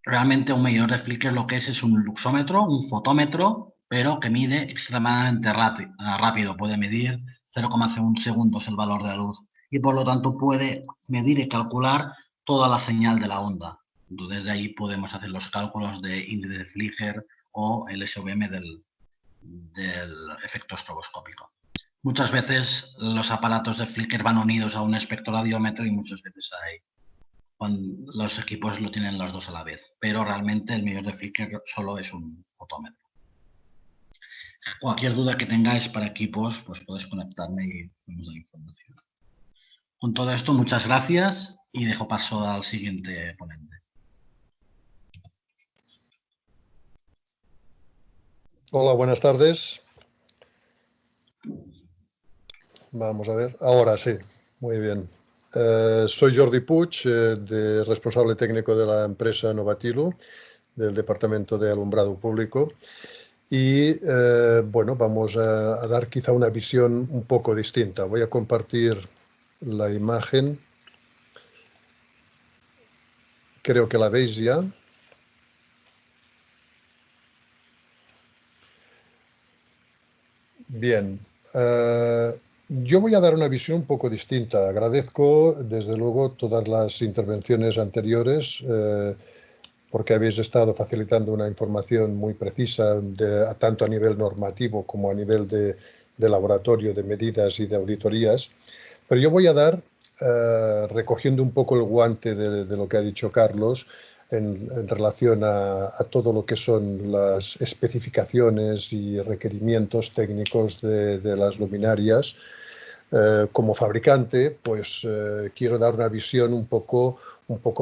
Realmente un medidor de flicker lo que es un luxómetro, un fotómetro, pero que mide extremadamente rápido. Puede medir 0,01 segundos el valor de la luz y, por lo tanto, puede medir y calcular toda la señal de la onda. Entonces, desde ahí podemos hacer los cálculos de índice de Flicker o el SVM del efecto estroboscópico. Muchas veces los aparatos de flicker van unidos a un espectroradiómetro y muchas veces los equipos lo tienen los dos a la vez, pero realmente el medidor de flicker solo es un fotómetro. Cualquier duda que tengáis para equipos, pues podéis conectarme y os doy información. Con todo esto, muchas gracias y dejo paso al siguiente ponente. Hola, buenas tardes. Vamos a ver. Ahora sí, muy bien. Soy Jordi Puig, responsable técnico de la empresa Novatilu, del Departamento de Alumbrado Público. Y bueno, vamos a dar quizá una visión un poco distinta. Voy a compartir la imagen. Creo que la veis ya. Bien. Yo voy a dar una visión un poco distinta. Agradezco, desde luego, todas las intervenciones anteriores. porque habéis estado facilitando una información muy precisa, tanto a nivel normativo como a nivel de laboratorio, de medidas y de auditorías. Pero yo voy a dar, recogiendo un poco el guante de lo que ha dicho Carlos, en relación a todo lo que son las especificaciones y requerimientos técnicos de las luminarias. Como fabricante, pues quiero dar una visión un poco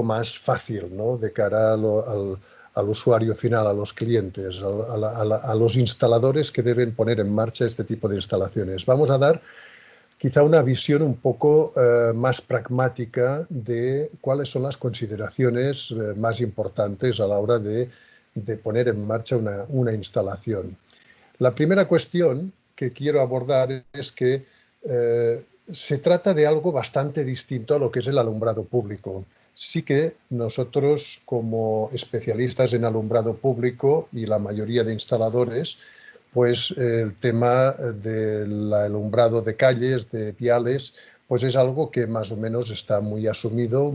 más fácil, ¿no?, de cara al usuario final, a los clientes, a los instaladores que deben poner en marcha este tipo de instalaciones. Vamos a dar quizá una visión un poco más pragmática de cuáles son las consideraciones más importantes a la hora de poner en marcha una instalación. La primera cuestión que quiero abordar es que se trata de algo bastante distinto a lo que es el alumbrado público. Sí que nosotros, como especialistas en alumbrado público y la mayoría de instaladores, pues el tema del alumbrado de calles, de viales, pues es algo que más o menos está muy asumido,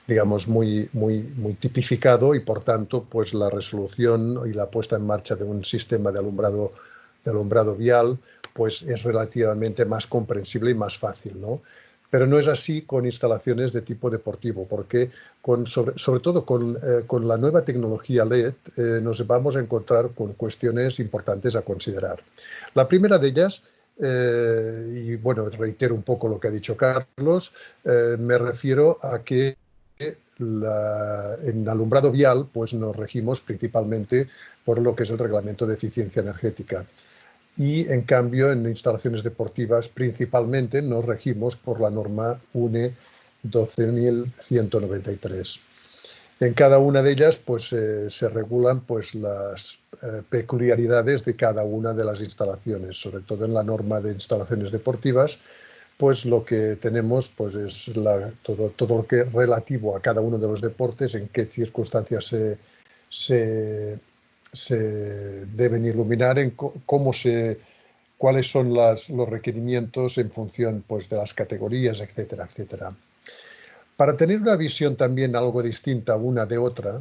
digamos, muy tipificado, y por tanto, pues la resolución y la puesta en marcha de un sistema de alumbrado vial pues es relativamente más comprensible y más fácil, ¿no? Pero no es así con instalaciones de tipo deportivo, porque sobre todo con la nueva tecnología LED nos vamos a encontrar con cuestiones importantes a considerar. La primera de ellas, y bueno, reitero un poco lo que ha dicho Carlos, me refiero a que en alumbrado vial pues nos regimos principalmente por lo que es el reglamento de eficiencia energética, y en cambio en instalaciones deportivas principalmente nos regimos por la norma UNE 12.193. En cada una de ellas pues se regulan pues las peculiaridades de cada una de las instalaciones, sobre todo en la norma de instalaciones deportivas. Pues lo que tenemos pues es todo lo que es relativo a cada uno de los deportes, en qué circunstancias se deben iluminar, cuáles son los requerimientos en función pues de las categorías, etcétera, etcétera. Para tener una visión también algo distinta una de otra,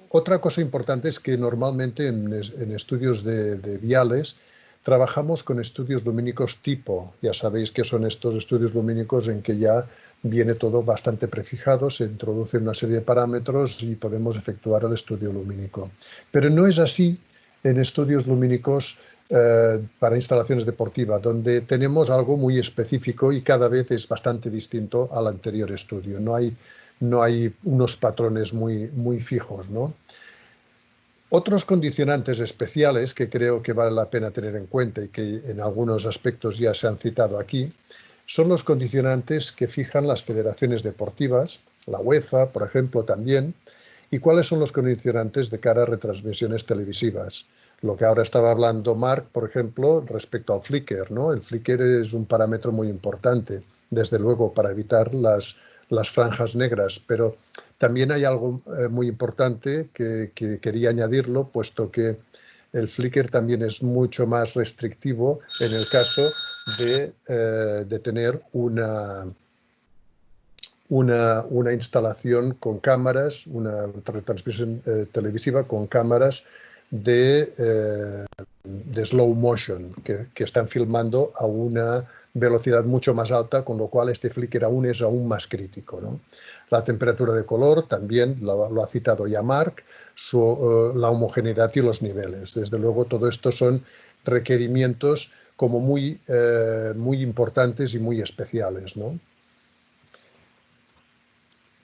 otra cosa importante es que normalmente en estudios de viales trabajamos con estudios lumínicos tipo. Ya sabéis que son estos estudios lumínicos en que ya viene todo bastante prefijado, se introduce una serie de parámetros y podemos efectuar el estudio lumínico. Pero no es así en estudios lumínicos para instalaciones deportivas, donde tenemos algo muy específico y cada vez es bastante distinto al anterior estudio. No hay unos patrones muy fijos, ¿no? Otros condicionantes especiales que creo que vale la pena tener en cuenta y que en algunos aspectos ya se han citado aquí, son los condicionantes que fijan las federaciones deportivas, la UEFA, por ejemplo, también, y cuáles son los condicionantes de cara a retransmisiones televisivas. Lo que ahora estaba hablando Marc, por ejemplo, respecto al flicker, ¿no? El flicker es un parámetro muy importante, desde luego, para evitar las franjas negras, pero también hay algo muy importante que quería añadirlo, puesto que el flicker también es mucho más restrictivo en el caso de tener una instalación con cámaras, una retransmisión televisiva con cámaras de slow motion, que están filmando a una velocidad mucho más alta, con lo cual este flicker es aún más crítico, ¿no? La temperatura de color también lo ha citado ya Marc, la homogeneidad y los niveles. Desde luego, todo esto son requerimientos como muy importantes y muy especiales, ¿no?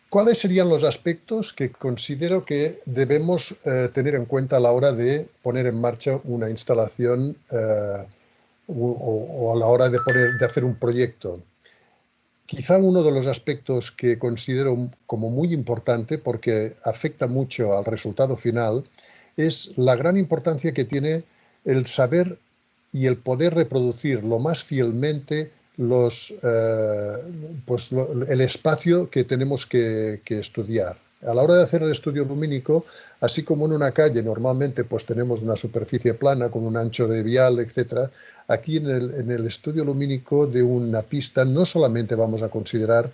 ¿Cuáles serían los aspectos que considero que debemos tener en cuenta a la hora de poner en marcha una instalación o a la hora de hacer un proyecto? Quizá uno de los aspectos que considero como muy importante, porque afecta mucho al resultado final, es la gran importancia que tiene el saber y el poder reproducir lo más fielmente el espacio que tenemos que estudiar. A la hora de hacer el estudio lumínico, así como en una calle normalmente pues tenemos una superficie plana con un ancho de vial, etc., aquí en el estudio lumínico de una pista no solamente vamos a considerar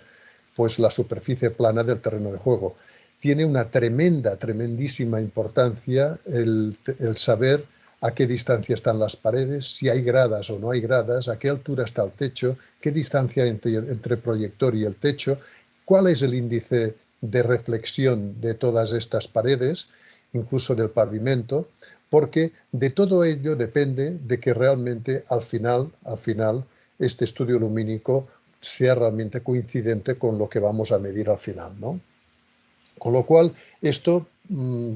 pues la superficie plana del terreno de juego. Tiene una tremendísima importancia el saber a qué distancia están las paredes, si hay gradas o no hay gradas, a qué altura está el techo, qué distancia hay entre proyector y el techo, cuál es el índice de reflexión de todas estas paredes, incluso del pavimento, porque de todo ello depende de que realmente al final este estudio lumínico sea realmente coincidente con lo que vamos a medir al final, ¿no? Con lo cual, esto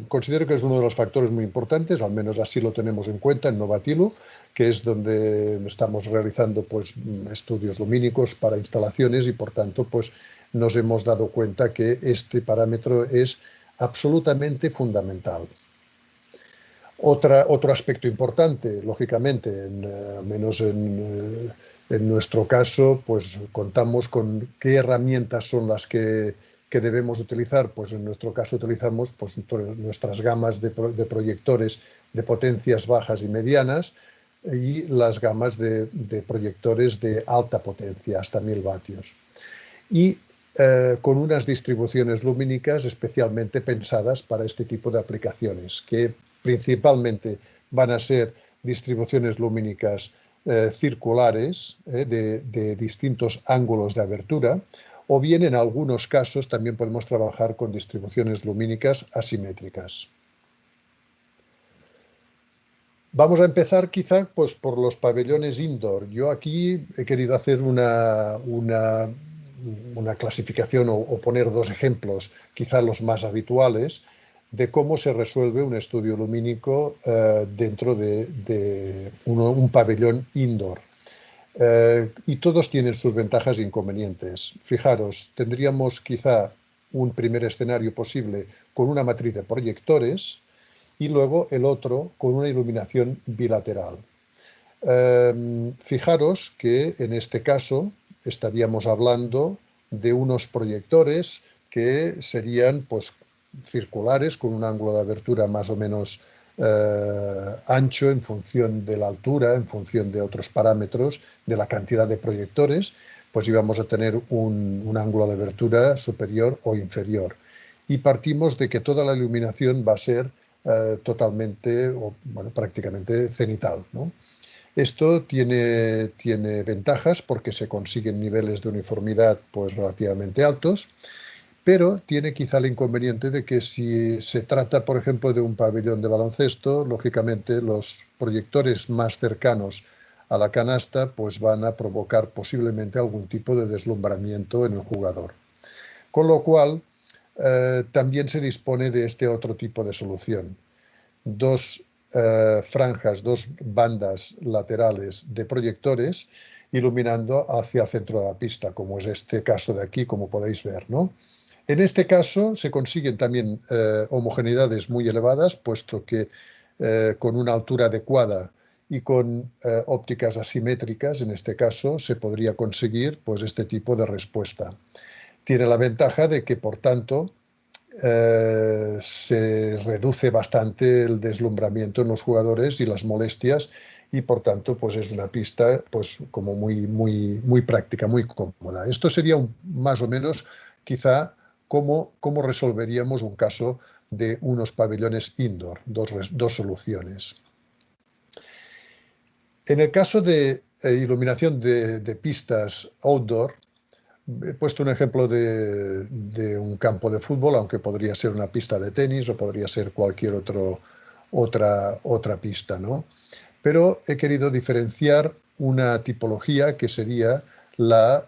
considero que es uno de los factores muy importantes, al menos así lo tenemos en cuenta en Novatilu, que es donde estamos realizando pues, estudios lumínicos para instalaciones y, por tanto, pues, nos hemos dado cuenta que este parámetro es absolutamente fundamental. Otro aspecto importante, lógicamente, al menos en nuestro caso, pues contamos con qué herramientas son las que debemos utilizar. Pues en nuestro caso utilizamos pues, nuestras gamas de proyectores de potencias bajas y medianas y las gamas de proyectores de alta potencia, hasta 1000 vatios. Y con unas distribuciones lumínicas especialmente pensadas para este tipo de aplicaciones, que principalmente van a ser distribuciones lumínicas circulares de distintos ángulos de abertura, o bien en algunos casos también podemos trabajar con distribuciones lumínicas asimétricas. Vamos a empezar quizá pues, por los pabellones indoor. Yo aquí he querido hacer una clasificación o poner dos ejemplos, quizá los más habituales, de cómo se resuelve un estudio lumínico dentro de un pabellón indoor. Y todos tienen sus ventajas e inconvenientes. Fijaros, tendríamos quizá un primer escenario posible con una matriz de proyectores y luego el otro con una iluminación bilateral. Fijaros que en este caso estaríamos hablando de unos proyectores que serían pues, circulares con un ángulo de abertura más o menos ancho en función de la altura, en función de otros parámetros, de la cantidad de proyectores, pues íbamos a tener un ángulo de abertura superior o inferior. Y partimos de que toda la iluminación va a ser totalmente, o bueno, prácticamente cenital, ¿no? Esto tiene ventajas porque se consiguen niveles de uniformidad pues, relativamente altos, pero tiene quizá el inconveniente de que si se trata, por ejemplo, de un pabellón de baloncesto, lógicamente los proyectores más cercanos a la canasta pues, van a provocar posiblemente algún tipo de deslumbramiento en el jugador. Con lo cual, también se dispone de este otro tipo de solución. Dos franjas, dos bandas laterales de proyectores iluminando hacia el centro de la pista, como es este caso de aquí, como podéis ver, ¿no? En este caso se consiguen también homogeneidades muy elevadas, puesto que con una altura adecuada y con ópticas asimétricas, en este caso, se podría conseguir pues, este tipo de respuesta. Tiene la ventaja de que, por tanto, se reduce bastante el deslumbramiento en los jugadores y las molestias y por tanto pues es una pista pues como muy práctica, muy cómoda. Esto sería más o menos quizá cómo resolveríamos un caso de unos pabellones indoor, dos soluciones. En el caso de iluminación de pistas outdoor, he puesto un ejemplo de un campo de fútbol, aunque podría ser una pista de tenis o podría ser cualquier otra pista, ¿no? Pero he querido diferenciar una tipología que sería la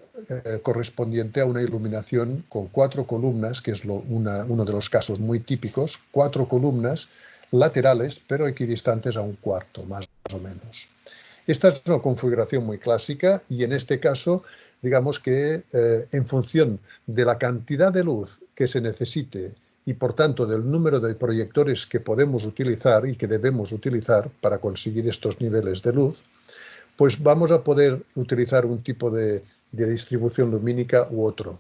correspondiente a una iluminación con 4 columnas, que es uno de los casos muy típicos, 4 columnas laterales, pero equidistantes a un cuarto, más o menos. Esta es una configuración muy clásica y en este caso, digamos que en función de la cantidad de luz que se necesite y por tanto del número de proyectores que podemos utilizar y que debemos utilizar para conseguir estos niveles de luz, pues vamos a poder utilizar un tipo de distribución lumínica u otro.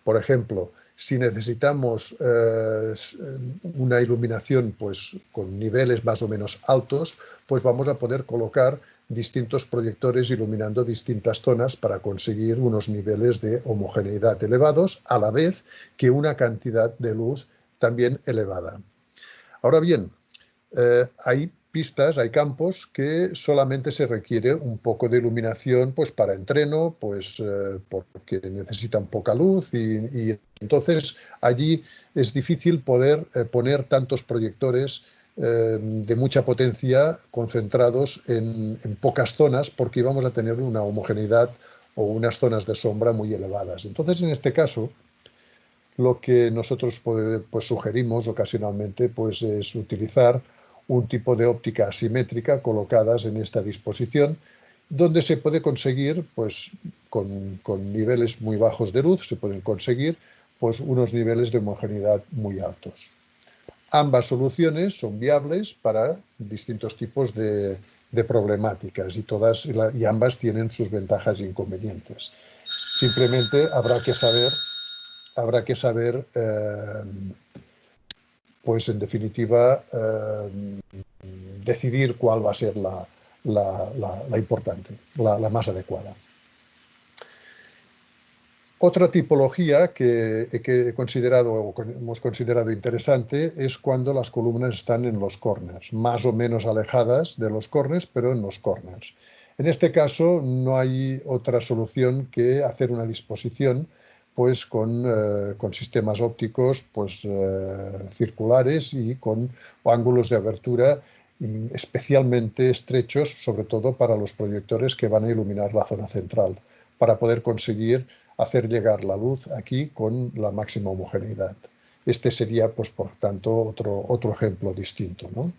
Por ejemplo, si necesitamos una iluminación pues, con niveles más o menos altos, pues vamos a poder colocar distintos proyectores iluminando distintas zonas para conseguir unos niveles de homogeneidad elevados, a la vez que una cantidad de luz también elevada. Ahora bien, hay pistas, hay campos que solamente se requiere un poco de iluminación pues para entreno, pues porque necesitan poca luz y entonces allí es difícil poder poner tantos proyectores de mucha potencia concentrados en pocas zonas porque vamos a tener una homogeneidad o unas zonas de sombra muy elevadas. Entonces, en este caso, lo que nosotros pues, sugerimos ocasionalmente pues, es utilizar un tipo de óptica asimétrica colocadas en esta disposición, donde se puede conseguir, pues, con niveles muy bajos de luz, se pueden conseguir pues, unos niveles de homogeneidad muy altos. Ambas soluciones son viables para distintos tipos de problemáticas y ambas tienen sus ventajas e inconvenientes. Simplemente habrá que saber pues en definitiva, decidir cuál va a ser la importante, la más adecuada. Otra tipología que hemos considerado interesante es cuando las columnas están en los corners, más o menos alejadas de los corners, pero en los corners. En este caso no hay otra solución que hacer una disposición pues con sistemas ópticos pues, circulares y con ángulos de abertura especialmente estrechos, sobre todo para los proyectores que van a iluminar la zona central, para poder conseguir hacer llegar la luz aquí con la máxima homogeneidad. Este sería, pues, por tanto, otro ejemplo distinto, ¿no?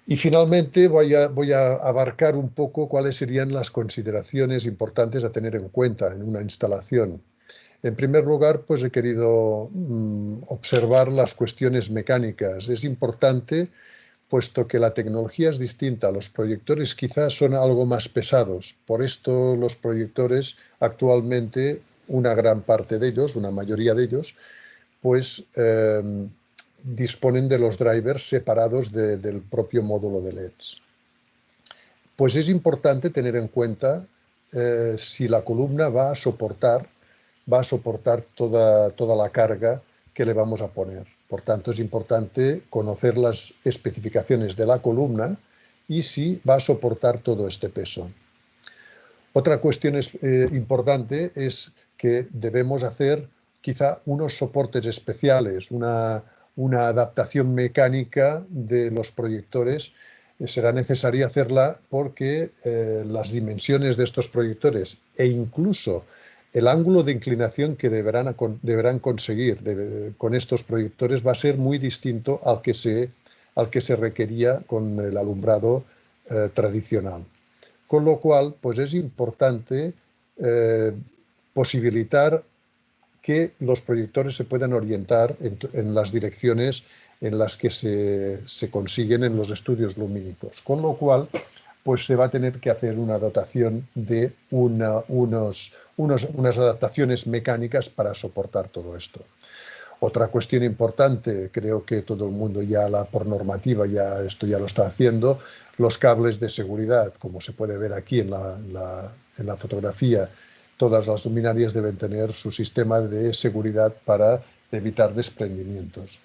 Y finalmente voy a abarcar un poco cuáles serían las consideraciones importantes a tener en cuenta en una instalación. En primer lugar, pues he querido observar las cuestiones mecánicas. Es importante, puesto que la tecnología es distinta, los proyectores quizás son algo más pesados. Por esto los proyectores actualmente, una gran parte de ellos, una mayoría de ellos, pues disponen de los drivers separados del propio módulo de LEDs. Pues es importante tener en cuenta si la columna va a soportar toda la carga que le vamos a poner. Por tanto, es importante conocer las especificaciones de la columna y si va a soportar todo este peso. Otra cuestión importante es que debemos hacer quizá unos soportes especiales, una adaptación mecánica de los proyectores. Será necesaria hacerla porque las dimensiones de estos proyectores e incluso el ángulo de inclinación que deberán conseguir con estos proyectores va a ser muy distinto al que se requería con el alumbrado tradicional. Con lo cual, pues es importante posibilitar que los proyectores se puedan orientar en las direcciones en las que se consiguen en los estudios lumínicos. Con lo cual, pues se va a tener que hacer una dotación de unas adaptaciones mecánicas para soportar todo esto. Otra cuestión importante, creo que todo el mundo por normativa esto ya lo está haciendo, los cables de seguridad, como se puede ver aquí en la fotografía, todas las luminarias deben tener su sistema de seguridad para evitar desprendimientos.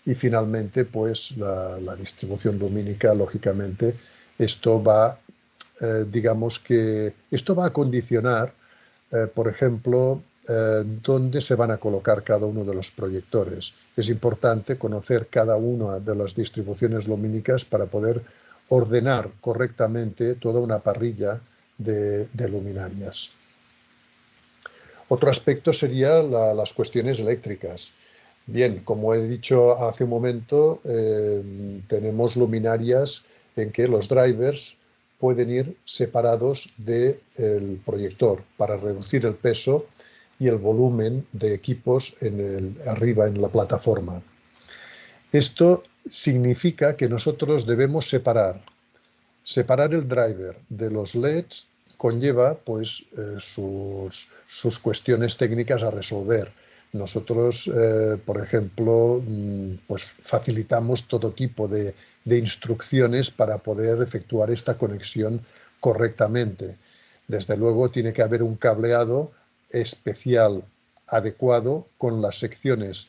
Y finalmente, pues la distribución lumínica, lógicamente, esto va, digamos que esto va a condicionar, por ejemplo, dónde se van a colocar cada uno de los proyectores. Es importante conocer cada una de las distribuciones lumínicas para poder ordenar correctamente toda una parrilla de luminarias. Otro aspecto sería las cuestiones eléctricas. Bien, como he dicho hace un momento, tenemos luminarias en que los drivers pueden ir separados del proyector para reducir el peso y el volumen de equipos arriba en la plataforma. Esto significa que nosotros debemos separar el driver de los LEDs. Conlleva pues sus cuestiones técnicas a resolver. nosotros, por ejemplo, pues facilitamos todo tipo de instrucciones para poder efectuar esta conexión correctamente. Desde luego tiene que haber un cableado especial, adecuado, con las secciones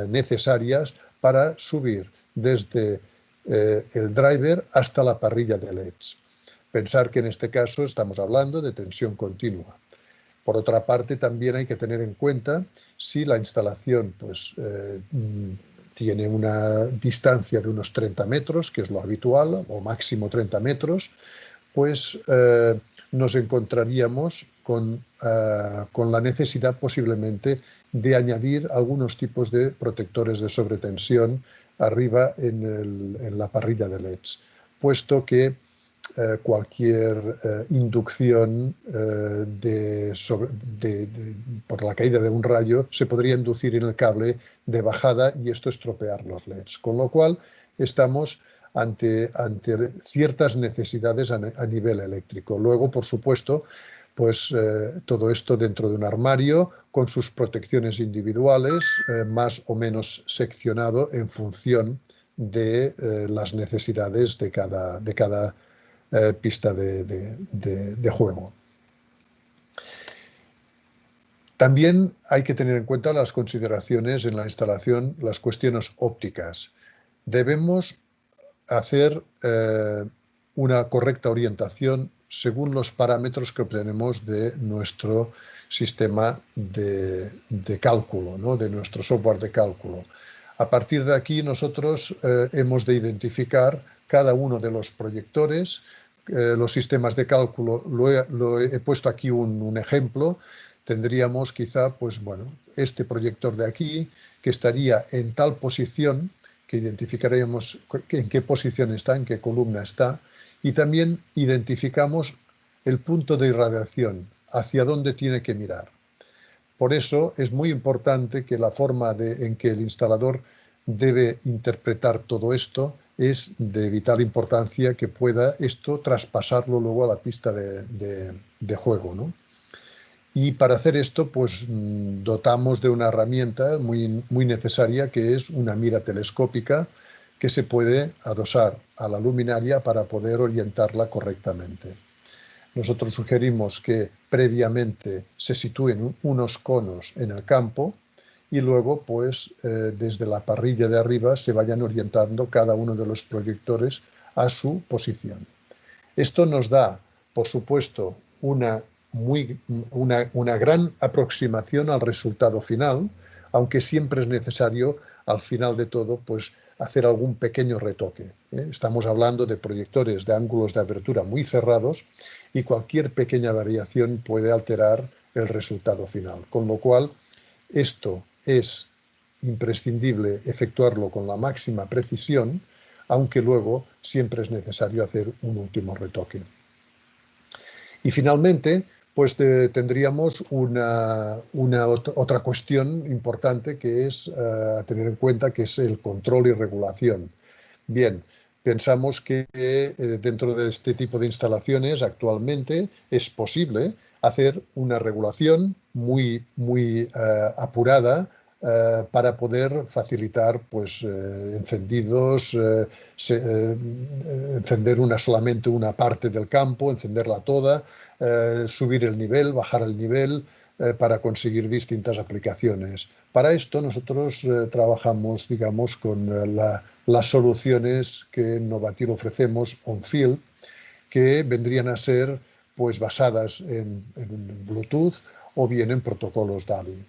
necesarias para subir desde el driver hasta la parrilla de LEDs. Pensar que en este caso estamos hablando de tensión continua. Por otra parte, también hay que tener en cuenta si la instalación pues, tiene una distancia de unos 30 metros, que es lo habitual, o máximo 30 metros, pues nos encontraríamos con la necesidad posiblemente de añadir algunos tipos de protectores de sobretensión arriba en la parrilla de LEDs, puesto que cualquier inducción por la caída de un rayo se podría inducir en el cable de bajada y esto estropear los LEDs. Con lo cual estamos ante ciertas necesidades a nivel eléctrico. Luego, por supuesto, pues todo esto dentro de un armario con sus protecciones individuales, más o menos seccionado en función de las necesidades de cada pista de juego. También hay que tener en cuenta las consideraciones en la instalación, las cuestiones ópticas. Debemos hacer una correcta orientación según los parámetros que obtenemos de nuestro sistema de cálculo, ¿no? De nuestro software de cálculo. A partir de aquí nosotros hemos de identificar cada uno de los proyectores, los sistemas de cálculo. He puesto aquí un ejemplo. Tendríamos quizá, pues bueno, este proyector de aquí que estaría en tal posición, que identificaremos en qué posición está, en qué columna está, y también identificamos el punto de irradiación, hacia dónde tiene que mirar. Por eso es muy importante que la forma en que el instalador debe interpretar todo esto es de vital importancia que pueda esto traspasarlo luego a la pista de juego, ¿no? Y para hacer esto, pues dotamos de una herramienta muy necesaria, que es una mira telescópica que se puede adosar a la luminaria para poder orientarla correctamente. Nosotros sugerimos que previamente se sitúen unos conos en el campo y luego, pues, desde la parrilla de arriba se vayan orientando cada uno de los proyectores a su posición. Esto nos da, por supuesto, una gran aproximación al resultado final, aunque siempre es necesario, al final de todo, pues, hacer algún pequeño retoque. Estamos hablando de proyectores de ángulos de abertura muy cerrados y cualquier pequeña variación puede alterar el resultado final. Con lo cual, esto es imprescindible efectuarlo con la máxima precisión, aunque luego siempre es necesario hacer un último retoque. Y finalmente, pues tendríamos otra cuestión importante que es tener en cuenta, que es el control y regulación. Bien, pensamos que dentro de este tipo de instalaciones actualmente es posible hacer una regulación muy apurada para poder facilitar, pues, encendidos, encender solamente una parte del campo, encenderla toda, subir el nivel, bajar el nivel, para conseguir distintas aplicaciones. Para esto nosotros trabajamos, digamos, con las soluciones que en Novatil ofrecemos on-field, que vendrían a ser, pues, basadas en Bluetooth o bien en protocolos DALI.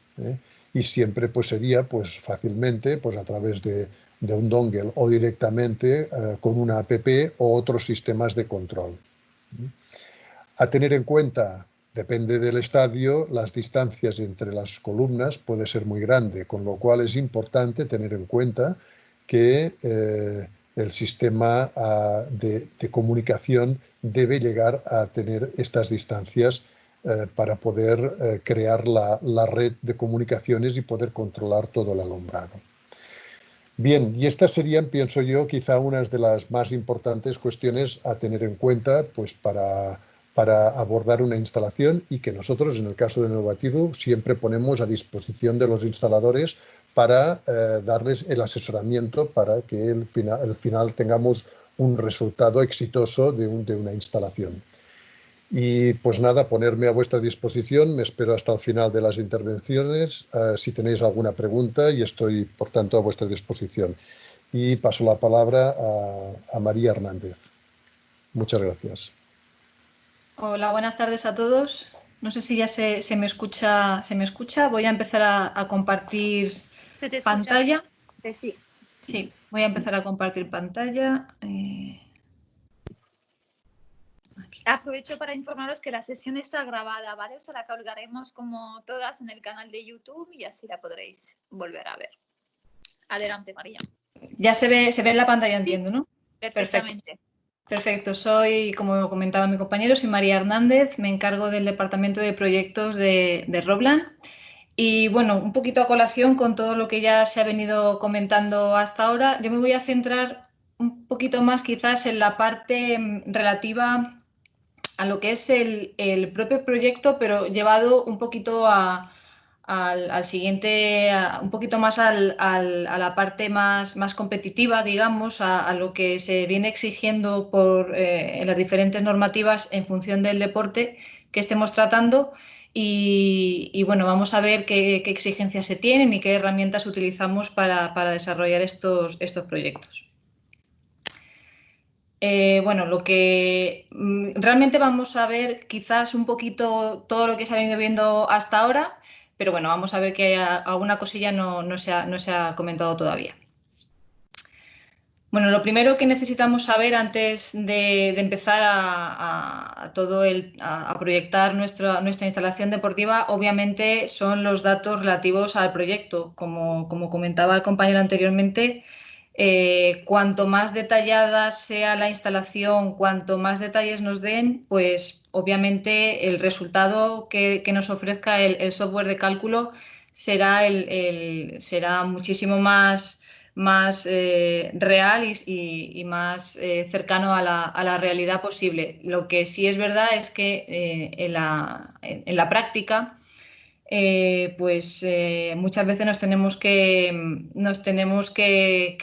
Y siempre, pues, sería, pues, fácilmente, pues, a través de un dongle o directamente con una app o otros sistemas de control. A tener en cuenta, depende del estadio, las distancias entre las columnas puede ser muy grande, con lo cual es importante tener en cuenta que el sistema de comunicación debe llegar a tener estas distancias para poder crear la red de comunicaciones y poder controlar todo el alumbrado. Bien, y estas serían, pienso yo, quizá unas de las más importantes cuestiones a tener en cuenta, pues, para para abordar una instalación y que nosotros, en el caso de Novatilu, siempre ponemos a disposición de los instaladores para darles el asesoramiento para que al final tengamos un resultado exitoso de una instalación. Y pues nada, ponerme a vuestra disposición, me espero hasta el final de las intervenciones, si tenéis alguna pregunta, y estoy, por tanto, a vuestra disposición. Y paso la palabra a María Hernández. Muchas gracias. Hola, buenas tardes a todos. No sé si ya se me escucha. Voy a empezar a compartir ¿Se te escucha? pantalla. Sí. Sí, voy a empezar a compartir pantalla. Aprovecho para informaros que la sesión está grabada, ¿vale? Os la colgaremos como todas en el canal de YouTube y así la podréis volver a ver. Adelante, María. Ya se ve en la pantalla, entiendo, ¿no? Perfectamente. Perfecto. Soy, como comentaba mi compañero, soy María Hernández, me encargo del Departamento de Proyectos de Roblan. Y bueno, un poquito a colación con todo lo que ya se ha venido comentando hasta ahora, yo me voy a centrar un poquito más quizás en la parte relativa a lo que es el propio proyecto, pero llevado un poquito al siguiente, un poquito más a la parte más competitiva, digamos, a lo que se viene exigiendo en las diferentes normativas en función del deporte que estemos tratando. Y bueno, vamos a ver qué exigencias se tienen y qué herramientas utilizamos para desarrollar estos proyectos. Bueno, lo que realmente vamos a ver quizás un poquito todo lo que se ha venido viendo hasta ahora, pero bueno, vamos a ver que alguna cosilla no se ha comentado todavía. Bueno, lo primero que necesitamos saber antes de empezar a proyectar nuestra instalación deportiva, obviamente, son los datos relativos al proyecto. Como comentaba el compañero anteriormente, cuanto más detallada sea la instalación, cuanto más detalles nos den, pues obviamente el resultado que nos ofrezca el software de cálculo será muchísimo más real y más cercano a la realidad posible. Lo que sí es verdad es que en la práctica pues muchas veces nos tenemos que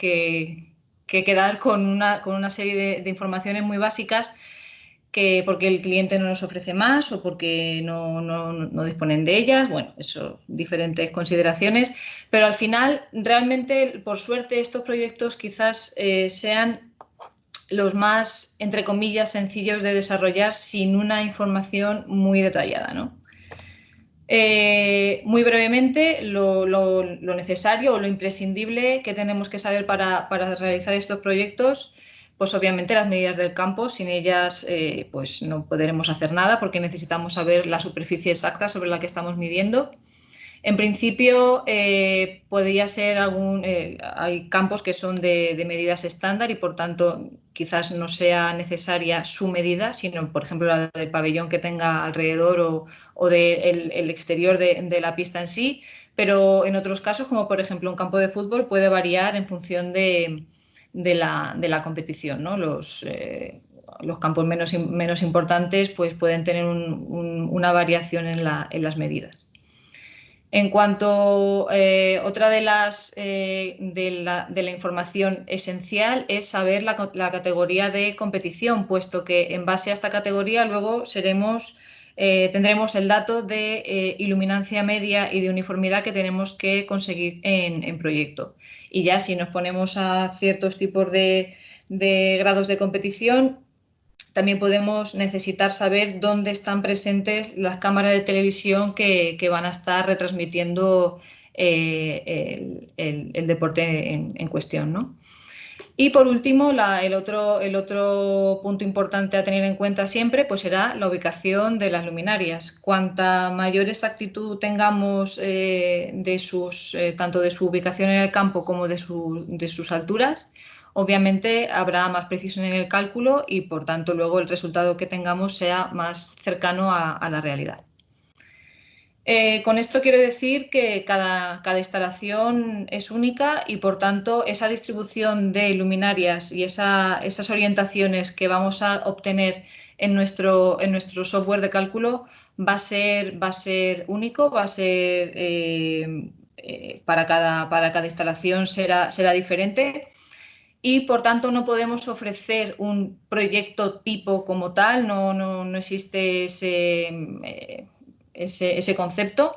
quedar con una serie de informaciones muy básicas porque el cliente no nos ofrece más o porque no disponen de ellas. Bueno, eso, diferentes consideraciones, pero al final realmente, por suerte, estos proyectos quizás sean los más, entre comillas, sencillos de desarrollar sin una información muy detallada, ¿no? Muy brevemente, lo necesario o lo imprescindible que tenemos que saber para realizar estos proyectos, pues obviamente las medidas del campo, sin ellas pues no podremos hacer nada porque necesitamos saber la superficie exacta sobre la que estamos midiendo. En principio, podría ser hay campos que son de medidas estándar y por tanto quizás no sea necesaria su medida, sino por ejemplo la del pabellón que tenga alrededor o del exterior de la pista en sí, pero en otros casos, como por ejemplo un campo de fútbol, puede variar en función de la competición, ¿no? Los campos menos importantes pues pueden tener una variación en las medidas. En cuanto otra de la información esencial es saber la categoría de competición, puesto que en base a esta categoría luego tendremos el dato de iluminancia media y de uniformidad que tenemos que conseguir en proyecto. Y ya si nos ponemos a ciertos tipos de grados de competición, también podemos necesitar saber dónde están presentes las cámaras de televisión que van a estar retransmitiendo el deporte en cuestión, ¿no? Y por último, el otro punto importante a tener en cuenta siempre pues será la ubicación de las luminarias. Cuanta mayor exactitud tengamos tanto de su ubicación en el campo como de sus alturas, obviamente habrá más precisión en el cálculo y por tanto luego el resultado que tengamos sea más cercano a la realidad. Con esto quiero decir que cada instalación es única y por tanto esa distribución de luminarias y esas orientaciones que vamos a obtener en nuestro software de cálculo va a ser único, va a ser para cada instalación será diferente. Y por tanto no podemos ofrecer un proyecto tipo como tal, no existe ese concepto.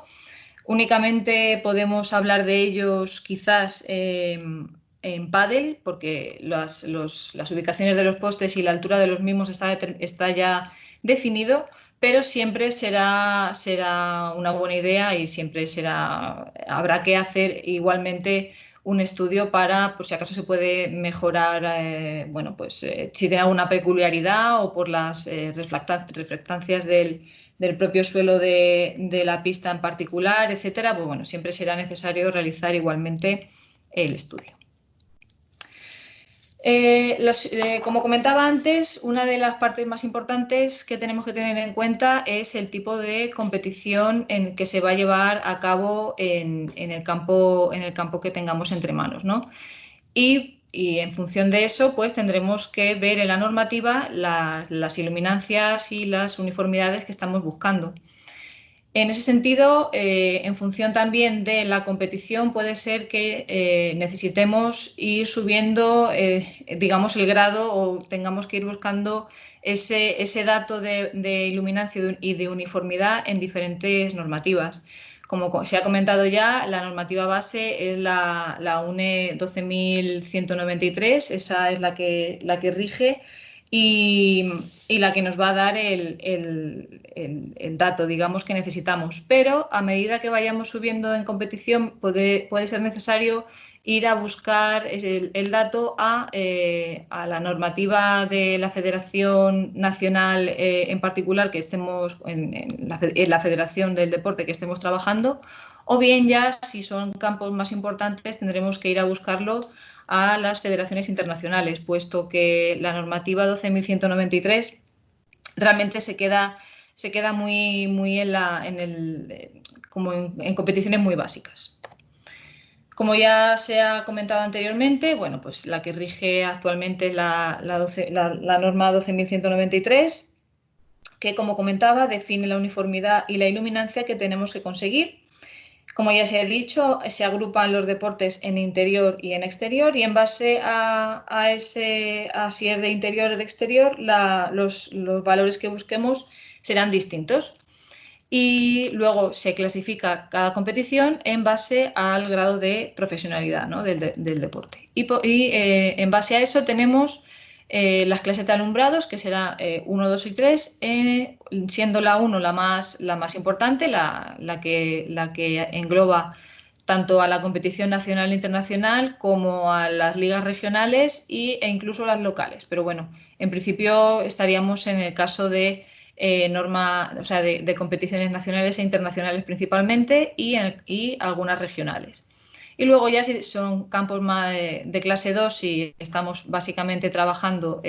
Únicamente podemos hablar de ellos quizás en Paddle, porque las ubicaciones de los postes y la altura de los mismos está ya definido, pero siempre será una buena idea y siempre habrá que hacer igualmente un estudio para, por si acaso se puede mejorar, bueno, pues si tiene alguna peculiaridad o por las reflectancias del propio suelo de la pista en particular, etcétera, pues bueno, siempre será necesario realizar igualmente el estudio. Como comentaba antes, una de las partes más importantes que tenemos que tener en cuenta es el tipo de competición que se va a llevar a cabo en el campo que tengamos entre manos, ¿no? Y en función de eso, pues tendremos que ver en la normativa las iluminancias y las uniformidades que estamos buscando. En ese sentido, en función también de la competición, puede ser que necesitemos ir subiendo, digamos, el grado o tengamos que ir buscando ese dato de iluminancia y de uniformidad en diferentes normativas. Como se ha comentado ya, la normativa base es la UNE 12193, esa es la que rige y la que nos va a dar el dato, digamos, que necesitamos. Pero a medida que vayamos subiendo en competición, puede ser necesario ir a buscar el dato a la normativa de la Federación Nacional en particular, que estemos en la Federación del Deporte que estemos trabajando, o bien ya, si son campos más importantes, tendremos que ir a buscarlo a las federaciones internacionales, puesto que la normativa 12.193 realmente se queda muy como en competiciones muy básicas. Como ya se ha comentado anteriormente, bueno, pues la que rige actualmente es la norma 12.193, que, como comentaba, define la uniformidad y la iluminancia que tenemos que conseguir. Como ya se ha dicho, se agrupan los deportes en interior y en exterior, y en base a si es de interior o de exterior, los valores que busquemos serán distintos. Y luego se clasifica cada competición en base al grado de profesionalidad, ¿no?, del deporte. Y en base a eso tenemos las clases de alumbrados, que será 1, 2 y 3, siendo la 1 la más importante, la que engloba tanto a la competición nacional e internacional como a las ligas regionales e incluso las locales. Pero bueno, en principio estaríamos en el caso de de competiciones nacionales e internacionales principalmente y algunas regionales. Y luego ya si son campos más de clase 2 y estamos básicamente trabajando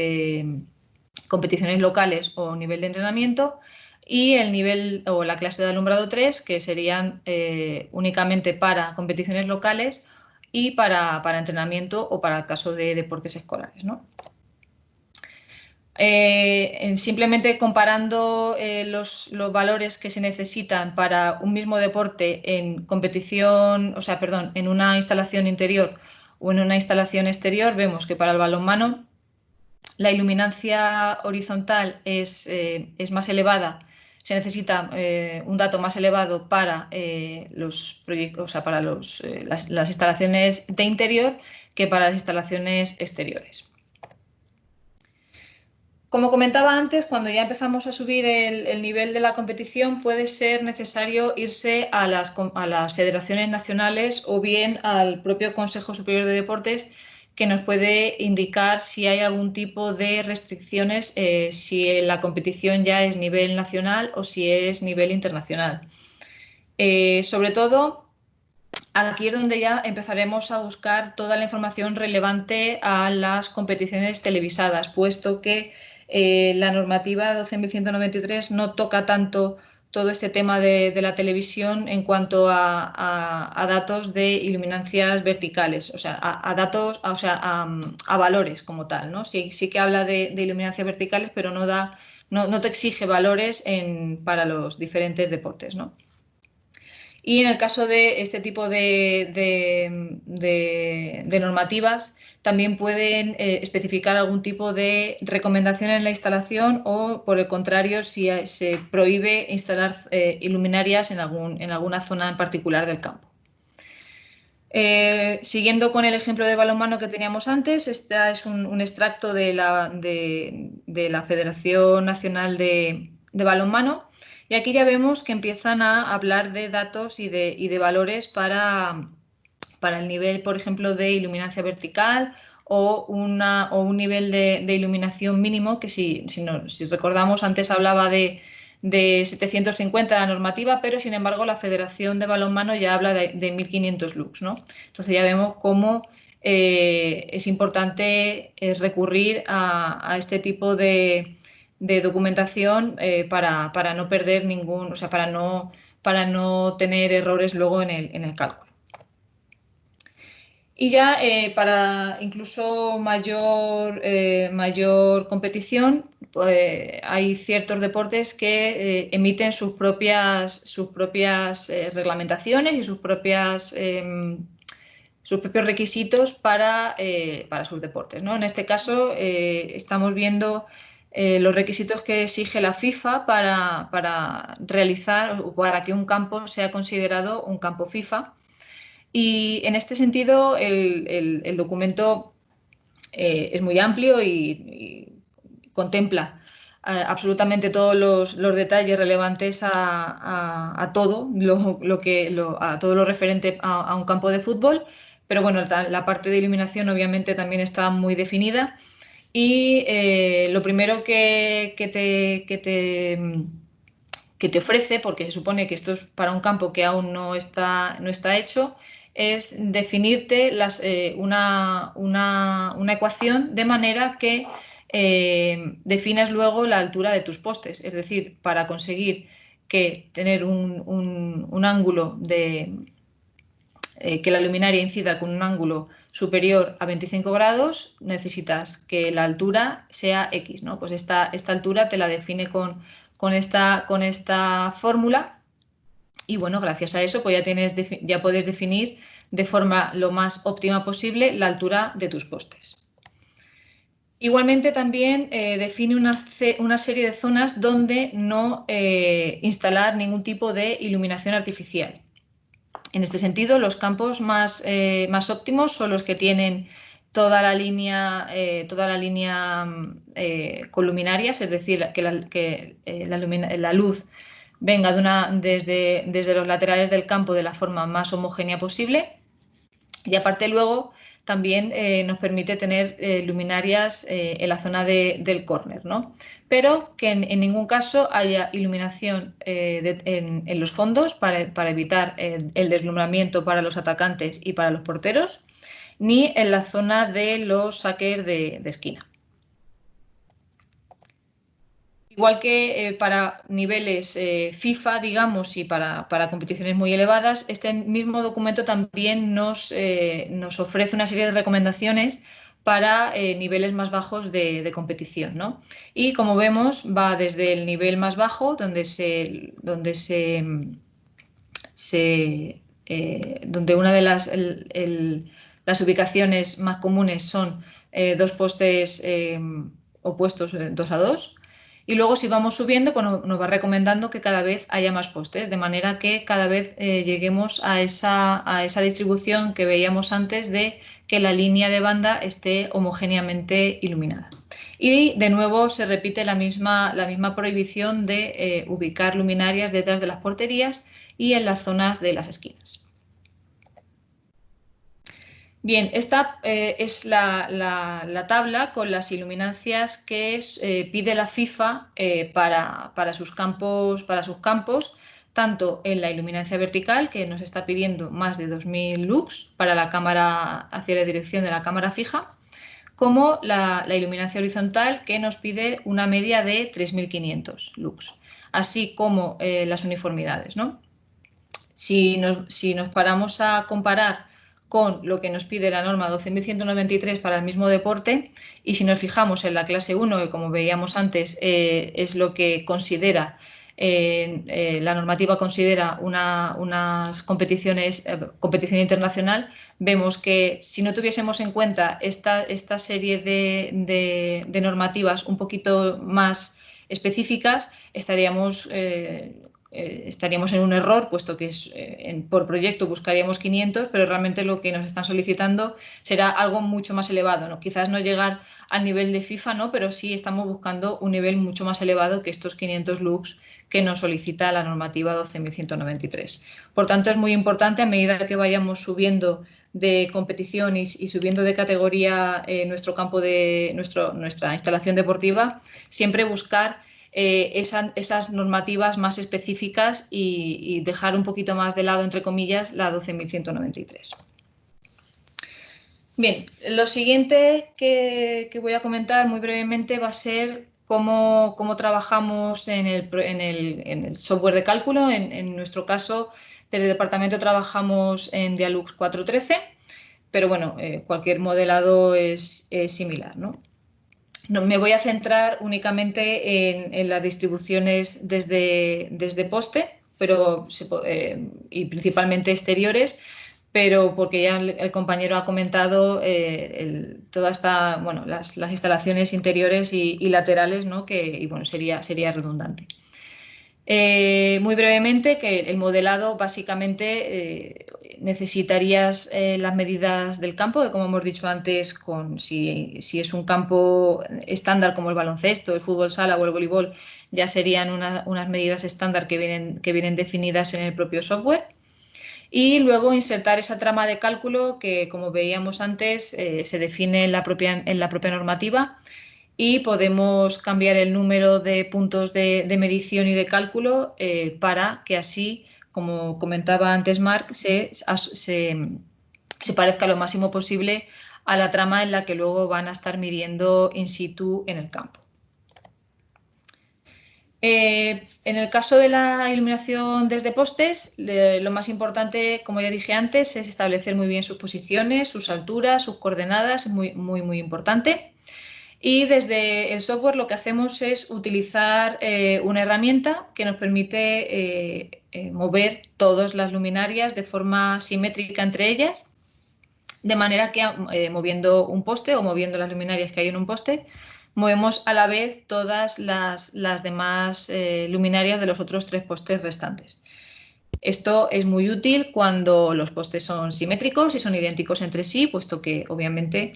competiciones locales o nivel de entrenamiento, y el nivel o la clase de alumbrado 3, que serían únicamente para competiciones locales y para entrenamiento o para el caso de deportes escolares, ¿no? Simplemente comparando los valores que se necesitan para un mismo deporte en competición, en una instalación interior o en una instalación exterior, vemos que para el balonmano la iluminancia horizontal es más elevada, se necesita un dato más elevado para los proyectos, para las instalaciones de interior que para las instalaciones exteriores. Como comentaba antes, cuando ya empezamos a subir el nivel de la competición, puede ser necesario irse a las federaciones nacionales o bien al propio Consejo Superior de Deportes, que nos puede indicar si hay algún tipo de restricciones, si la competición ya es nivel nacional o si es nivel internacional. Sobre todo, aquí es donde ya empezaremos a buscar toda la información relevante a las competiciones televisadas, puesto que la normativa 12.193 no toca tanto todo este tema de la televisión en cuanto a datos de iluminancias verticales, a valores como tal, ¿no? Sí que habla de iluminancias verticales, pero no no te exige valores para los diferentes deportes, ¿no? Y en el caso de este tipo de normativas, también pueden especificar algún tipo de recomendación en la instalación o, por el contrario, si se prohíbe instalar luminarias en alguna zona en particular del campo. Siguiendo con el ejemplo de balonmano que teníamos antes, este es un extracto de la Federación Nacional de Balonmano. Y aquí ya vemos que empiezan a hablar de datos y de valores para el nivel, por ejemplo, de iluminancia vertical o un nivel de iluminación mínimo, que si recordamos, antes hablaba de 750 la normativa, pero sin embargo la Federación de Balonmano ya habla de 1500 lux, ¿no? Entonces ya vemos cómo es importante recurrir a este tipo de documentación para no perder o sea, para no tener errores luego en el cálculo. Y ya para incluso mayor competición, hay ciertos deportes que emiten sus propias reglamentaciones y sus propios requisitos para sus deportes, ¿no? En este caso estamos viendo los requisitos que exige la FIFA para realizar o para que un campo sea considerado un campo FIFA. Y en este sentido el documento es muy amplio y contempla absolutamente todos los detalles relevantes a todo todo lo referente a un campo de fútbol, pero bueno, la parte de iluminación obviamente también está muy definida. Y lo primero que te ofrece, porque se supone que esto es para un campo que aún no está hecho, es definirte una ecuación de manera que definas luego la altura de tus postes. Es decir, para conseguir tener un ángulo que la luminaria incida con un ángulo superior a 25 grados, necesitas que la altura sea X, ¿no? Pues esta altura te la define con esta fórmula. Y bueno, gracias a eso pues ya puedes definir de forma lo más óptima posible la altura de tus postes. Igualmente también define una serie de zonas donde no instalar ningún tipo de iluminación artificial. En este sentido, los campos más óptimos son los que tienen toda la línea con luminarias, es decir, que la luz venga desde los laterales del campo de la forma más homogénea posible. Y aparte luego también nos permite tener luminarias en la zona del córner, ¿no? Pero que en ningún caso haya iluminación en los fondos para evitar el deslumbramiento para los atacantes y para los porteros, ni en la zona de los saques de esquina. Igual que para niveles FIFA, digamos, y para competiciones muy elevadas, este mismo documento también nos ofrece una serie de recomendaciones para niveles más bajos de competición, ¿no? Y como vemos, va desde el nivel más bajo, donde una de las ubicaciones más comunes son dos postes opuestos 2 a 2. Y luego si vamos subiendo, pues nos va recomendando que cada vez haya más postes, de manera que cada vez lleguemos a esa distribución que veíamos antes de que la línea de banda esté homogéneamente iluminada. Y de nuevo se repite la misma prohibición de ubicar luminarias detrás de las porterías y en las zonas de las esquinas. Bien, esta es la tabla con las iluminancias que pide la FIFA para sus campos, tanto en la iluminancia vertical, que nos está pidiendo más de 2000 lux para la cámara hacia la dirección de la cámara fija, como la iluminancia horizontal, que nos pide una media de 3500 lux, así como las uniformidades, ¿no? Si nos paramos a comparar con lo que nos pide la norma 12.193 para el mismo deporte, y si nos fijamos en la clase 1, que como veíamos antes es lo que considera, la normativa considera unas competiciones, competición internacional, vemos que si no tuviésemos en cuenta esta serie de normativas un poquito más específicas, estaríamos en un error, puesto que por proyecto buscaríamos 500, pero realmente lo que nos están solicitando será algo mucho más elevado, ¿no? Quizás no llegar al nivel de FIFA, ¿no? Pero sí estamos buscando un nivel mucho más elevado que estos 500 LUCs que nos solicita la normativa 12.193. Por tanto, es muy importante, a medida que vayamos subiendo de competición y subiendo de categoría nuestro campo nuestra instalación deportiva, siempre buscar esas normativas más específicas y dejar un poquito más de lado, entre comillas, la 12.193. Bien, lo siguiente que voy a comentar muy brevemente va a ser cómo trabajamos en el software de cálculo. En nuestro caso, desde el departamento trabajamos en Dialux 4.13, pero bueno, cualquier modelado es similar, ¿no? Me voy a centrar únicamente en las distribuciones desde poste, pero y principalmente exteriores, pero porque ya el compañero ha comentado las instalaciones interiores y laterales, ¿no? Y bueno, sería redundante. Muy brevemente, que el modelado básicamente necesitarías las medidas del campo, como hemos dicho antes, si es un campo estándar como el baloncesto, el fútbol sala o el voleibol, ya serían unas medidas estándar que vienen definidas en el propio software. Y luego insertar esa trama de cálculo que, como veíamos antes, se define en la propia normativa, y podemos cambiar el número de puntos de medición y de cálculo para que así, como comentaba antes Marc, se parezca lo máximo posible a la trama en la que luego van a estar midiendo in situ en el campo. En el caso de la iluminación desde postes, lo más importante, como ya dije antes, es establecer muy bien sus posiciones, sus alturas, sus coordenadas, es muy, muy, muy importante. Y desde el software lo que hacemos es utilizar una herramienta que nos permite mover todas las luminarias de forma simétrica entre ellas, de manera que moviendo un poste o moviendo las luminarias que hay en un poste, movemos a la vez todas las demás luminarias de los otros 3 postes restantes. Esto es muy útil cuando los postes son simétricos y son idénticos entre sí, puesto que obviamente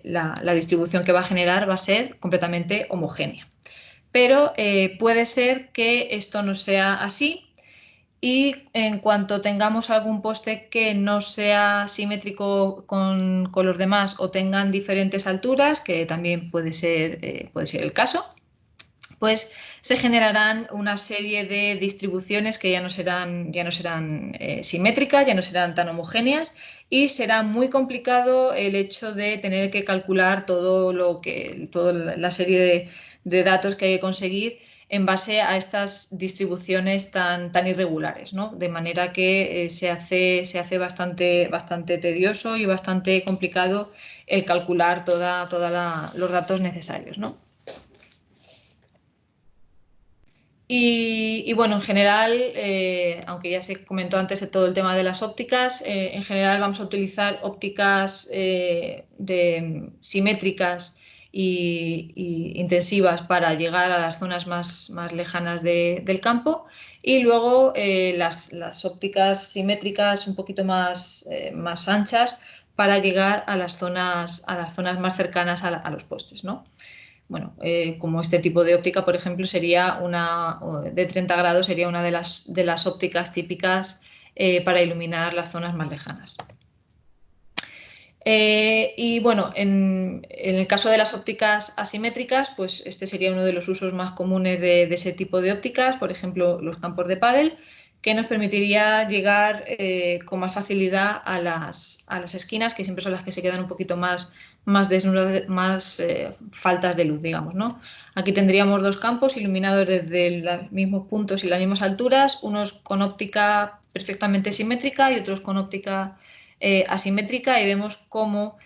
la distribución que va a generar va a ser completamente homogénea. Pero puede ser que esto no sea así, y en cuanto tengamos algún poste que no sea simétrico con los demás o tengan diferentes alturas, que también puede ser el caso, pues se generarán una serie de distribuciones que ya no serán simétricas, ya no serán tan homogéneas, y será muy complicado el hecho de tener que calcular toda la serie de datos que hay que conseguir en base a estas distribuciones tan irregulares, ¿no? De manera que se hace bastante tedioso y bastante complicado el calcular todos los datos necesarios, ¿no? Y bueno, en general, aunque ya se comentó antes de todo el tema de las ópticas, en general vamos a utilizar ópticas simétricas y intensivas para llegar a las zonas más lejanas del campo, y luego las ópticas simétricas un poquito más anchas para llegar a las zonas más cercanas a los postes, ¿no? Bueno, como este tipo de óptica, por ejemplo, sería de 30 grados, sería una de las ópticas típicas para iluminar las zonas más lejanas. Y bueno, en el caso de las ópticas asimétricas, pues este sería uno de los usos más comunes de ese tipo de ópticas, por ejemplo, los campos de pádel, que nos permitiría llegar con más facilidad a las esquinas, que siempre son las que se quedan un poquito más desnudas, más faltas de luz, digamos, ¿no? Aquí tendríamos 2 campos iluminados desde los mismos puntos y las mismas alturas, unos con óptica perfectamente simétrica y otros con óptica asimétrica, y vemos cómo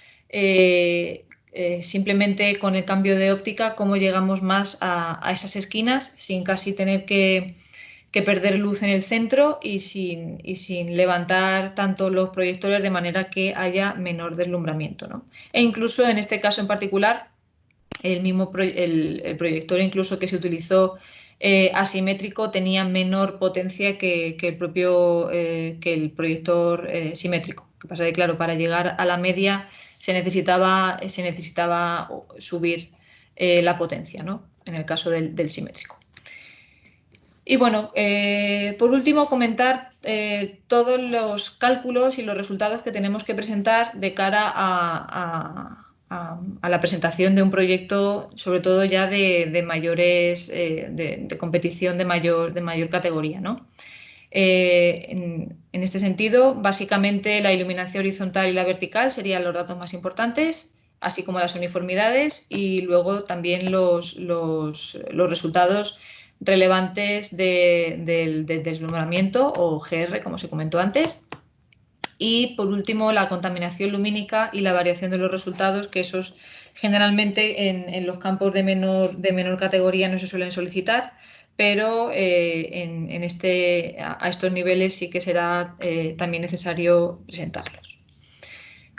simplemente con el cambio de óptica cómo llegamos más a esas esquinas sin casi tener que perder luz en el centro y sin levantar tanto los proyectores de manera que haya menor deslumbramiento, ¿no? E incluso en este caso en particular, el proyector incluso que se utilizó asimétrico tenía menor potencia que el proyector simétrico. Lo que pasa es que, claro, para llegar a la media se necesitaba subir la potencia, ¿no? En el caso del simétrico. Y bueno, por último, comentar todos los cálculos y los resultados que tenemos que presentar de cara a la presentación de un proyecto, sobre todo ya de mayores, de competición de mayor categoría, ¿no? En este sentido, básicamente la iluminación horizontal y la vertical serían los datos más importantes, así como las uniformidades, y luego también los resultados relevantes del deslumbramiento o GR, como se comentó antes. Y por último, la contaminación lumínica y la variación de los resultados, que esos generalmente en los campos de menor categoría no se suelen solicitar, pero a estos niveles sí que será también necesario presentarlos.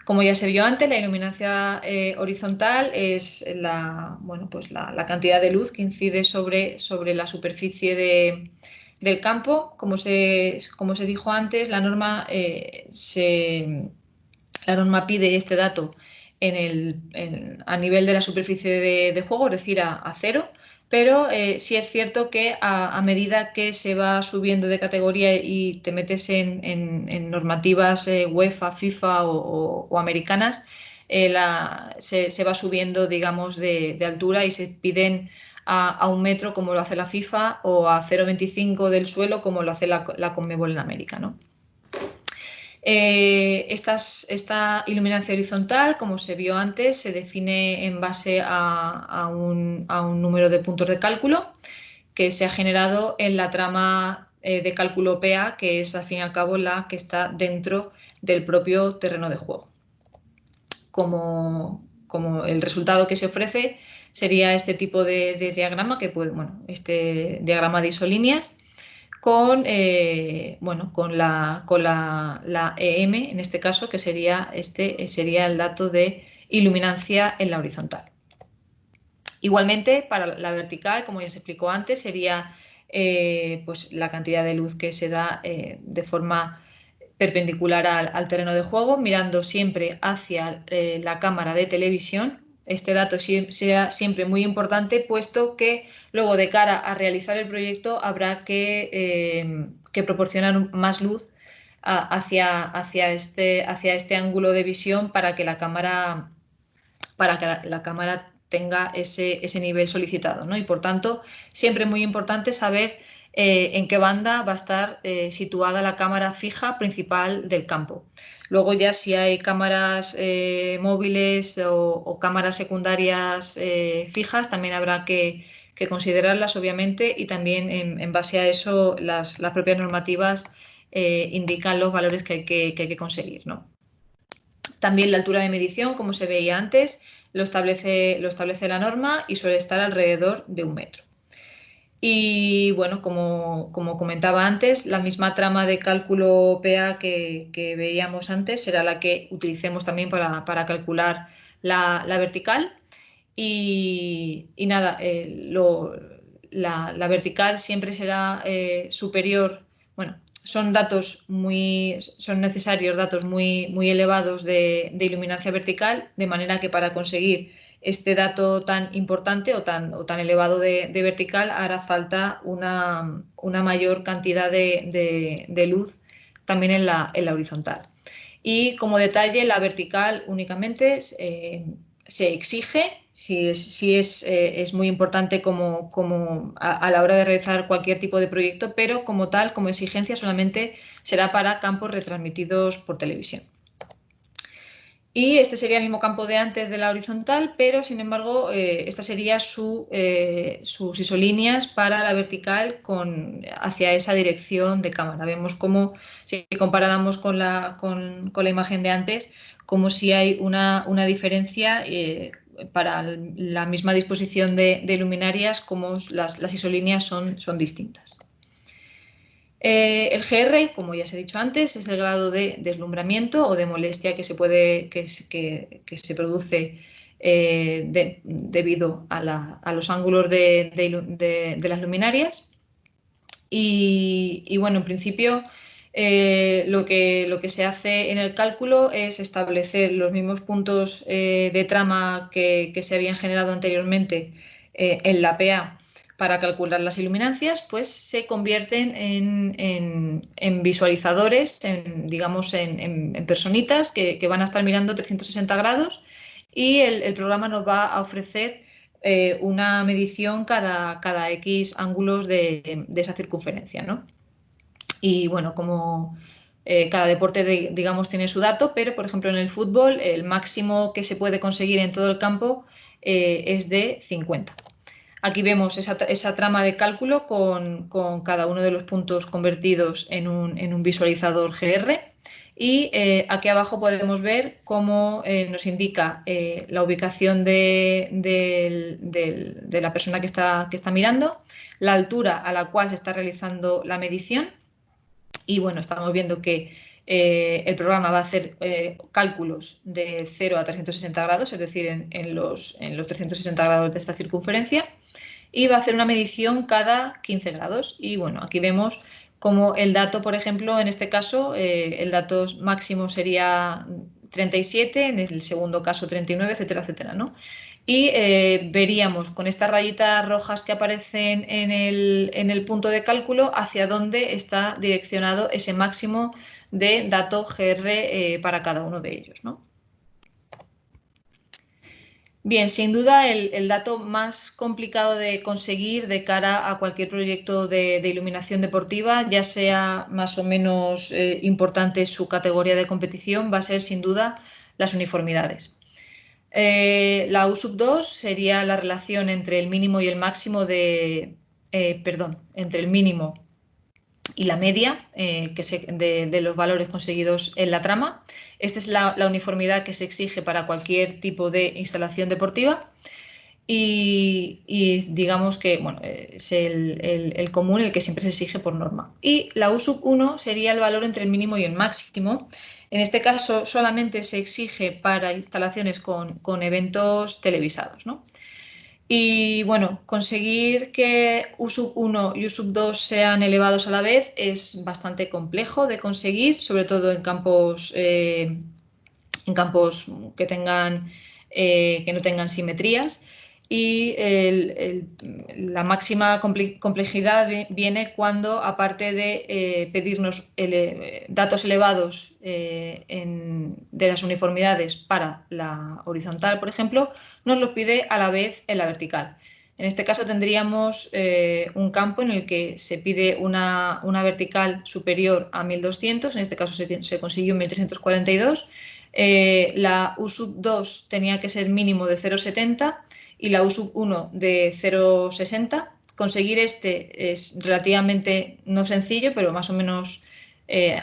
Como ya se vio antes, la iluminancia horizontal es la cantidad de luz que incide sobre la superficie del campo. Como se dijo antes, la norma pide este dato a nivel de la superficie de juego, es decir, a cero, pero sí es cierto que a medida que se va subiendo de categoría y te metes en normativas UEFA, FIFA o americanas, se va subiendo, digamos, de altura y se piden a 1 metro como lo hace la FIFA o a 0,25 del suelo como lo hace la Conmebol en América, ¿no? Esta iluminancia horizontal, como se vio antes, se define en base a un número de puntos de cálculo que se ha generado en la trama de cálculo PA, que es al fin y al cabo la que está dentro del propio terreno de juego. Como el resultado que se ofrece sería este tipo de diagrama, este diagrama de isolíneas, con la EM, en este caso, que sería el dato de iluminancia en la horizontal. Igualmente, para la vertical, como ya se explicó antes, sería pues la cantidad de luz que se da de forma perpendicular al terreno de juego, mirando siempre hacia la cámara de televisión. Este dato sea siempre muy importante, puesto que luego de cara a realizar el proyecto habrá que proporcionar más luz hacia este ángulo de visión para que la cámara tenga ese nivel solicitado, ¿no? Y por tanto, siempre es muy importante saber en qué banda va a estar situada la cámara fija principal del campo. Luego ya si hay cámaras móviles o cámaras secundarias fijas, también habrá que considerarlas, obviamente, y también en base a eso las propias normativas indican los valores que hay que conseguir, ¿no? También la altura de medición, como se veía antes, lo establece la norma y suele estar alrededor de 1 metro. Y bueno, como comentaba antes, la misma trama de cálculo PA que veíamos antes será la que utilicemos también para calcular la vertical. Y nada, la vertical siempre será superior. Bueno, son necesarios datos muy elevados de iluminancia vertical, de manera que para conseguir este dato tan importante o tan elevado de vertical hará falta una mayor cantidad de luz también en la horizontal. Y como detalle, la vertical únicamente se exige, es muy importante a la hora de realizar cualquier tipo de proyecto, pero como tal, como exigencia, solamente será para campos retransmitidos por televisión. Y este sería el mismo campo de antes de la horizontal, pero sin embargo, esta sería sus isolíneas para la vertical hacia esa dirección de cámara. Vemos como, si comparáramos con la imagen de antes, como si hay una diferencia para la misma disposición de luminarias, como las isolíneas son distintas. El GR, como ya se ha dicho antes, es el grado de deslumbramiento o de molestia que se produce debido a los ángulos de las luminarias. Y bueno, en principio lo que se hace en el cálculo es establecer los mismos puntos de trama que se habían generado anteriormente en la PA para calcular las iluminancias, pues se convierten en visualizadores, digamos en personitas que van a estar mirando 360 grados y el programa nos va a ofrecer una medición cada X ángulos de esa circunferencia, ¿no? Y bueno, como cada deporte, digamos, tiene su dato, pero por ejemplo en el fútbol el máximo que se puede conseguir en todo el campo es de 50. Aquí vemos esa trama de cálculo con cada uno de los puntos convertidos en un visualizador GR. Y aquí abajo podemos ver cómo nos indica la ubicación de la persona que está mirando, la altura a la cual se está realizando la medición. Y bueno, estamos viendo que el programa va a hacer cálculos de 0 a 360 grados, es decir, en los 360 grados de esta circunferencia, y va a hacer una medición cada 15 grados. Y bueno, aquí vemos como el dato, por ejemplo, en este caso, el dato máximo sería 37, en el segundo caso 39, etcétera, etcétera, ¿no? Y veríamos con estas rayitas rojas que aparecen en el punto de cálculo hacia dónde está direccionado ese máximo de dato GR para cada uno de ellos, ¿no? Bien, sin duda el dato más complicado de conseguir de cara a cualquier proyecto de iluminación deportiva, ya sea más o menos importante su categoría de competición, va a ser sin duda las uniformidades. La U sub 2 sería la relación entre el mínimo y el máximo entre el mínimo y la media de los valores conseguidos en la trama. Esta es la uniformidad que se exige para cualquier tipo de instalación deportiva y digamos que bueno, es el común, el que siempre se exige por norma. Y la U sub 1 sería el valor entre el mínimo y el máximo. En este caso solamente se exige para instalaciones con eventos televisados, ¿no? Y bueno, conseguir que U sub 1 y U sub 2 sean elevados a la vez es bastante complejo de conseguir, sobre todo en campos que no tengan simetrías. Y la máxima complejidad viene cuando, aparte de pedirnos datos elevados de las uniformidades para la horizontal, por ejemplo, nos los pide a la vez en la vertical. En este caso tendríamos un campo en el que se pide una vertical superior a 1200, en este caso se consiguió en 1342. La U sub 2 tenía que ser mínimo de 0,70 y la U sub 1 de 0,60. Conseguir este es relativamente no sencillo, pero más o menos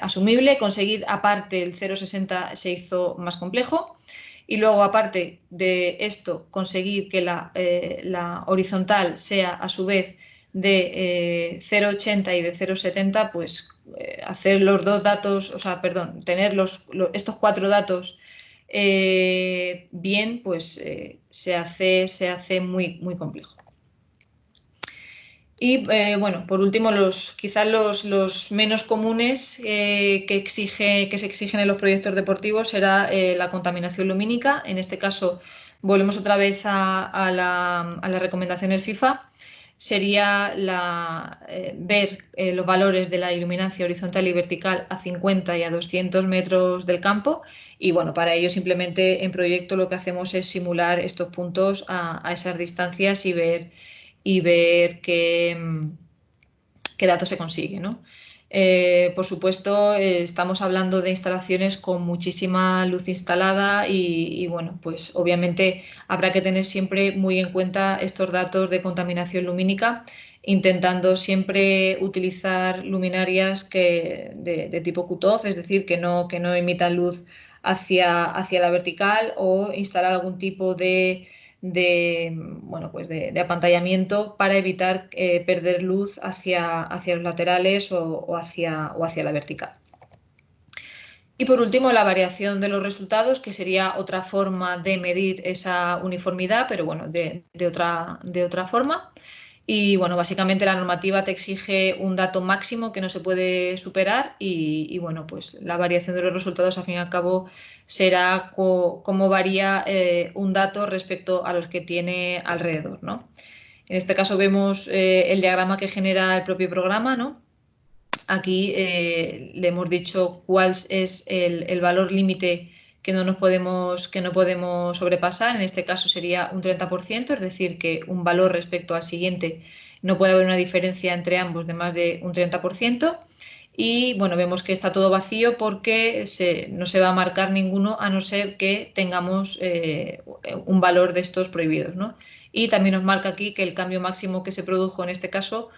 asumible. Conseguir aparte el 0,60 se hizo más complejo. Y luego, aparte de esto, conseguir que la horizontal sea a su vez de 0,80 y de 0,70, pues hacer los dos datos, o sea, perdón, tener estos cuatro datos bien, pues se hace muy, muy complejo. Y bueno, por último, quizás los menos comunes que se exigen en los proyectos deportivos será la contaminación lumínica. En este caso, volvemos otra vez a las recomendaciones FIFA. Sería ver los valores de la iluminancia horizontal y vertical a 50 y a 200 metros del campo. Y bueno, para ello simplemente en proyecto lo que hacemos es simular estos puntos a esas distancias y ver qué datos se consigue, ¿no? Por supuesto, estamos hablando de instalaciones con muchísima luz instalada y, bueno, pues obviamente habrá que tener siempre muy en cuenta estos datos de contaminación lumínica, intentando siempre utilizar luminarias de tipo cut-off, es decir, que no emitan luz hacia la vertical, o instalar algún tipo bueno, pues de apantallamiento para evitar perder luz hacia los laterales o hacia la vertical. Y por último, la variación de los resultados, que sería otra forma de medir esa uniformidad, pero bueno, de otra forma. Y bueno, básicamente la normativa te exige un dato máximo que no se puede superar y bueno, pues la variación de los resultados al fin y al cabo será cómo varía un dato respecto a los que tiene alrededor, ¿no? En este caso vemos el diagrama que genera el propio programa, ¿no? Aquí le hemos dicho cuál es el valor límite que no podemos sobrepasar. En este caso sería un 30%, es decir, que un valor respecto al siguiente no puede haber una diferencia entre ambos de más de un 30%. Y bueno, vemos que está todo vacío porque no se va a marcar ninguno a no ser que tengamos un valor de estos prohibidos, ¿no? Y también nos marca aquí que el cambio máximo que se produjo en este caso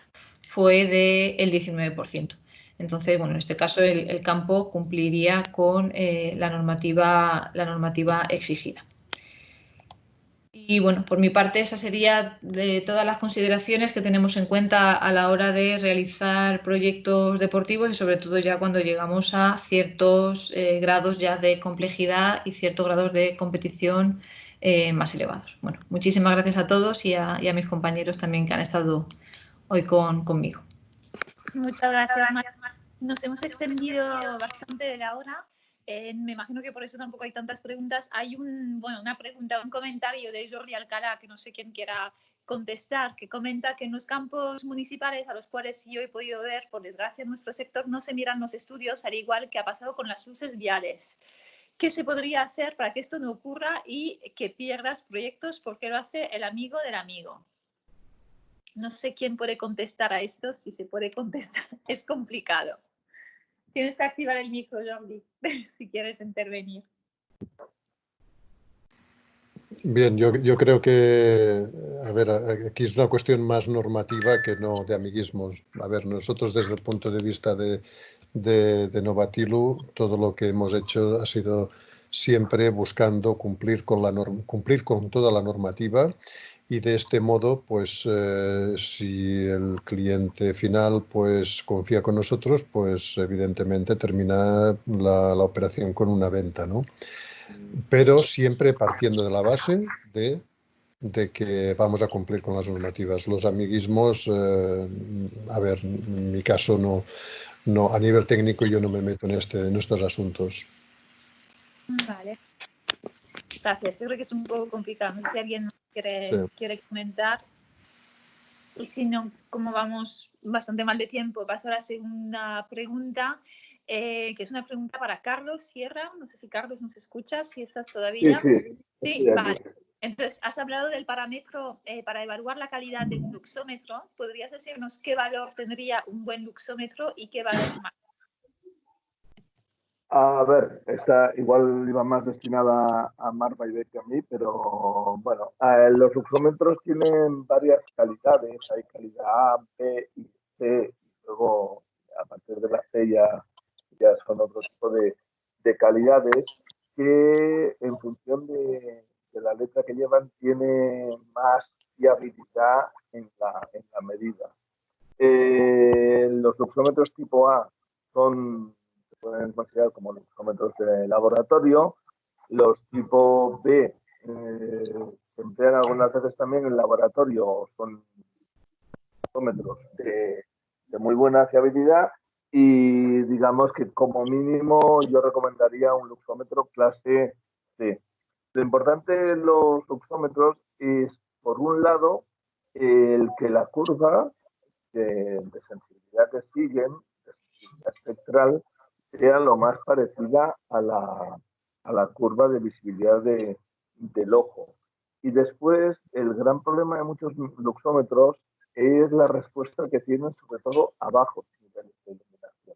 fue del 19%. Entonces, bueno, en este caso el campo cumpliría con la normativa exigida. Y bueno, por mi parte, esa sería de todas las consideraciones que tenemos en cuenta a la hora de realizar proyectos deportivos y sobre todo ya cuando llegamos a ciertos grados ya de complejidad y ciertos grados de competición más elevados. Bueno, muchísimas gracias a todos y a mis compañeros también que han estado hoy conmigo. Muchas gracias, Mar. Nos hemos extendido bastante de la hora. Me imagino que por eso tampoco hay tantas preguntas. Hay una pregunta, un comentario de Jordi Alcalá, que no sé quién quiera contestar, que comenta que en los campos municipales a los cuales yo he podido ver, por desgracia en nuestro sector, no se miran los estudios, al igual que ha pasado con las luces viales. ¿Qué se podría hacer para que esto no ocurra y que pierdas proyectos porque lo hace el amigo del amigo? No sé quién puede contestar a esto, si se puede contestar, es complicado. Tienes que activar el micro, Jordi, si quieres intervenir. Bien, yo creo que, a ver, aquí es una cuestión más normativa que no de amiguismos. A ver, nosotros desde el punto de vista de Novatilu, todo lo que hemos hecho ha sido siempre buscando cumplir con toda la normativa, y de este modo, pues si el cliente final pues confía con nosotros, pues evidentemente termina la operación con una venta, ¿no? Pero siempre partiendo de la base de que vamos a cumplir con las normativas. Los amiguismos, a ver, en mi caso no, a nivel técnico yo no me meto en estos asuntos. Vale. Gracias. Yo creo que es un poco complicado. No sé si alguien quiere comentar. Y si no, como vamos bastante mal de tiempo, paso a la segunda pregunta, que es una pregunta para Carlos Sierra. No sé si Carlos nos escucha, si estás todavía. Sí, vale. Entonces, has hablado del parámetro para evaluar la calidad de un luxómetro. ¿Podrías decirnos qué valor tendría un buen luxómetro y qué valor más? A ver, esta igual iba más destinada a Marc Vallvé que a mí, pero bueno, los luxómetros tienen varias calidades. Hay calidad A, B y C, y luego a partir de la C ya son otro tipo de calidades que en función de la letra que llevan tiene más fiabilidad en la medida. Los luxómetros tipo A se pueden considerar como luxómetros de laboratorio. Los tipo B se emplean algunas veces también en laboratorio, son luxómetros de muy buena fiabilidad, y digamos que como mínimo yo recomendaría un luxómetro clase C. Lo importante de los luxómetros es, por un lado, el que la curva de sensibilidad que siguen, de sensibilidad espectral, sea lo más parecida a la curva de visibilidad del ojo. Y después, el gran problema de muchos luxómetros es la respuesta que tienen, sobre todo abajo, niveles de iluminación.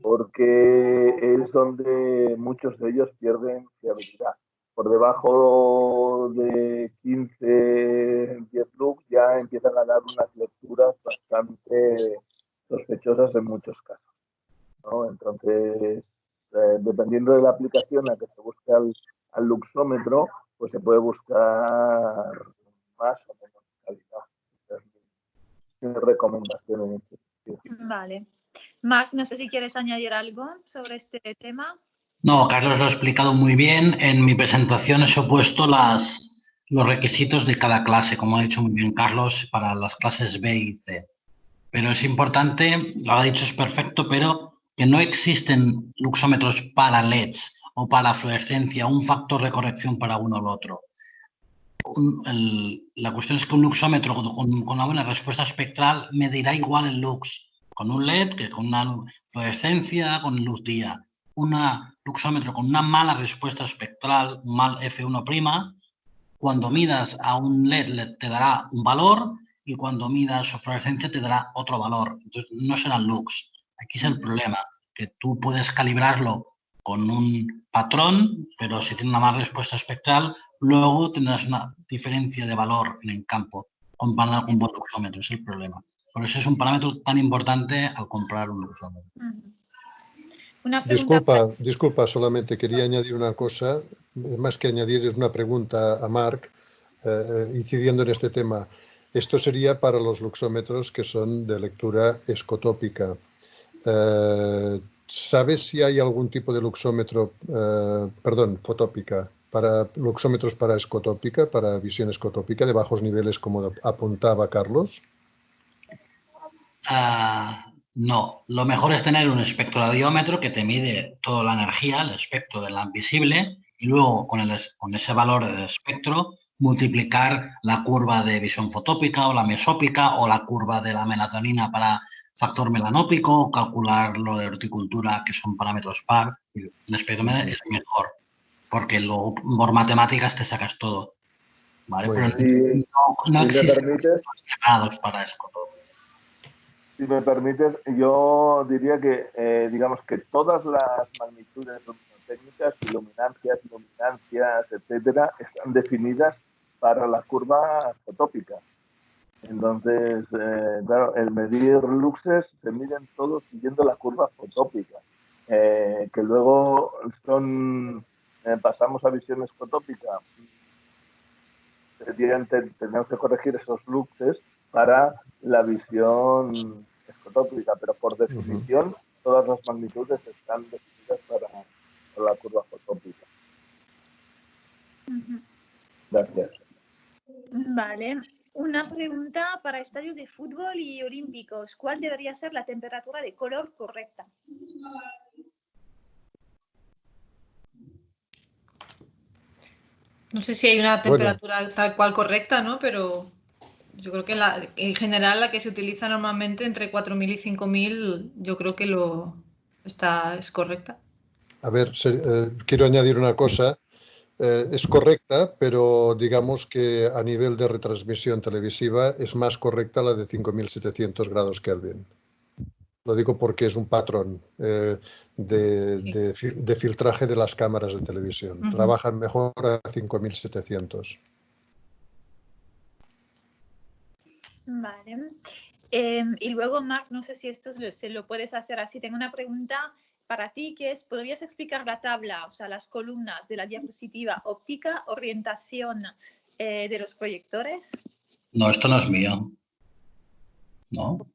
porque es donde muchos de ellos pierden fiabilidad. Por debajo de 15, 10 lux ya empiezan a dar unas lecturas bastante sospechosas en muchos casos, ¿no? Entonces, dependiendo de la aplicación a que se busque al luxómetro, pues se puede buscar más o menos calidad. Esa es mi recomendación en este sentido. Vale. Marc, no sé si quieres añadir algo sobre este tema. No, Carlos lo ha explicado muy bien. En mi presentación he puesto los requisitos de cada clase, como ha dicho muy bien Carlos, para las clases B y C. Pero es importante, lo ha dicho es perfecto, pero que no existen luxómetros para LEDs o para fluorescencia, un factor de corrección para uno o el otro. La cuestión es que un luxómetro con una buena respuesta espectral medirá igual el lux con un LED que con una fluorescencia, con luz día. Un luxómetro con una mala respuesta espectral, un mal F1', cuando midas a un LED te dará un valor y cuando midas su fluorescencia te dará otro valor. Entonces, no será lux. Aquí es el problema, que tú puedes calibrarlo con un patrón, pero si tiene una mala respuesta espectral, luego tendrás una diferencia de valor en el campo comparado con un buen luxómetro. Es el problema. Por eso es un parámetro tan importante al comprar un luxómetro. Una pregunta. Disculpa, solamente quería añadir una cosa, más que añadir, es una pregunta a Marc, incidiendo en este tema. Esto sería para los luxómetros que son de lectura escotópica. ¿Sabes si hay algún tipo de luxómetro, fotópica, para luxómetros para escotópica, para visión escotópica de bajos niveles, como apuntaba Carlos? No, lo mejor es tener un espectroradiómetro que te mide toda la energía, el espectro de la visible, y luego con ese valor del espectro multiplicar la curva de visión fotópica o la mesópica o la curva de la melatonina para factor melanópico, calcular lo de horticultura, que son parámetros par. El espectrómetro es mejor, porque luego por matemáticas te sacas todo, ¿vale? Pero no existen preparados para eso. Si me permites, yo diría que, digamos que todas las magnitudes luminotécnicas, luminancias, etcétera, están definidas para la curva fotópica. Entonces, claro, el medir luxes se miden todos siguiendo la curva fotópica, que luego pasamos a visión escotópica. Tenemos que corregir esos luxes para la visión escotópica, pero por definición todas las magnitudes están definidas para la curva fotópica. Gracias. Vale. Una pregunta para estadios de fútbol y olímpicos. ¿Cuál debería ser la temperatura de color correcta? No sé si hay una temperatura tal cual correcta, ¿no? Pero yo creo que en general la que se utiliza normalmente entre 4.000 y 5.000, yo creo que es correcta. A ver, quiero añadir una cosa. Es correcta, pero digamos que a nivel de retransmisión televisiva es más correcta la de 5.700 grados Kelvin. Lo digo porque es un patrón de filtraje de las cámaras de televisión. Trabajan mejor a 5.700. Vale. Y luego, Marc, no sé si esto se lo puedes hacer así. Tengo una pregunta para ti, que es, ¿podrías explicar la tabla, o sea, las columnas de la diapositiva óptica, orientación de los proyectores? No, esto no es mío. ¿No?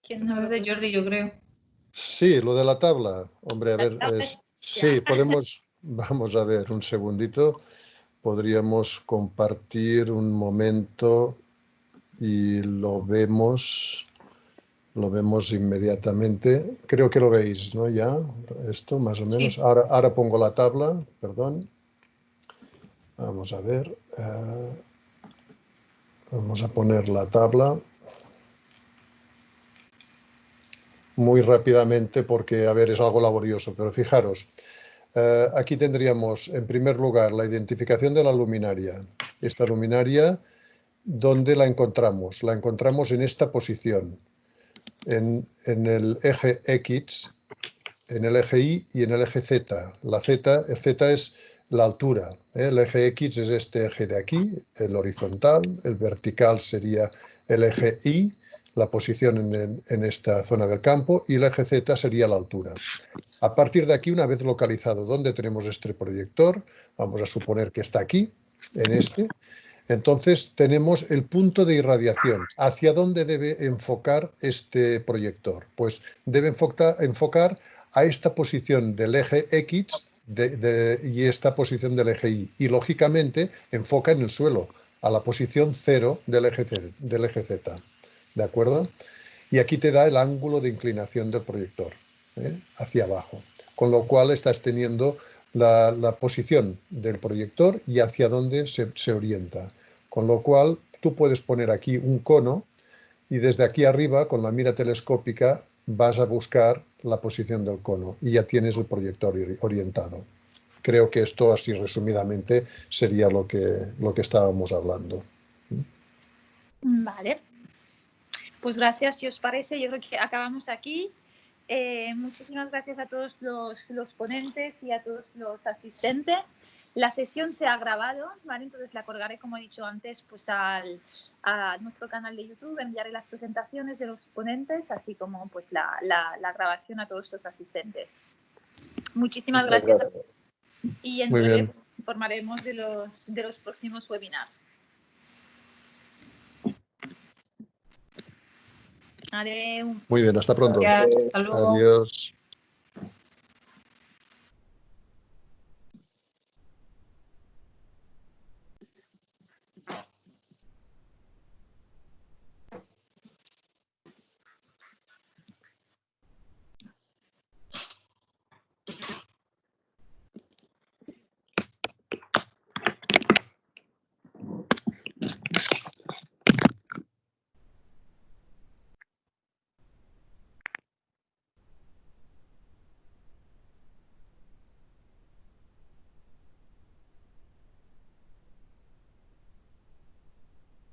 ¿Quién No, es de Jordi, yo creo. Sí, lo de la tabla. Hombre, a ver, sí, podemos, vamos a ver, un segundito. Podríamos compartir un momento y lo vemos inmediatamente. Creo que lo veis, ¿no? Ya, esto más o menos. Sí. Ahora pongo la tabla, perdón. Vamos a ver. Vamos a poner la tabla muy rápidamente porque, a ver, es algo laborioso, pero fijaros. Aquí tendríamos, en primer lugar, la identificación de la luminaria. Esta luminaria, ¿dónde la encontramos? La encontramos en esta posición. en el eje X, en el eje Y y en el eje Z. El Z es la altura, ¿eh? El eje X es este eje de aquí, el horizontal, el vertical sería el eje Y, la posición en esta zona del campo, y el eje Z sería la altura. A partir de aquí, una vez localizado dónde tenemos este proyector, vamos a suponer que está aquí, en este, entonces tenemos el punto de irradiación. ¿Hacia dónde debe enfocar este proyector? Pues debe enfocar a esta posición del eje X y esta posición del eje Y. Y lógicamente enfoca en el suelo, a la posición 0 del eje Z. ¿De acuerdo? Y aquí te da el ángulo de inclinación del proyector, hacia abajo. Con lo cual estás teniendo la posición del proyector y hacia dónde se orienta. Con lo cual tú puedes poner aquí un cono y desde aquí arriba, con la mira telescópica, vas a buscar la posición del cono y ya tienes el proyector orientado. Creo que esto, así resumidamente, sería lo que estábamos hablando. Vale. Pues gracias, si os parece, yo creo que acabamos aquí. Muchísimas gracias a todos los ponentes y a todos los asistentes. La sesión se ha grabado, ¿vale? Entonces la colgaré, como he dicho antes, pues a nuestro canal de YouTube. Enviaré las presentaciones de los ponentes, así como pues la grabación a todos los asistentes. Muchísimas gracias. Y en breve pues, informaremos de los próximos webinars. Muy bien, hasta pronto. Hasta luego. Adiós.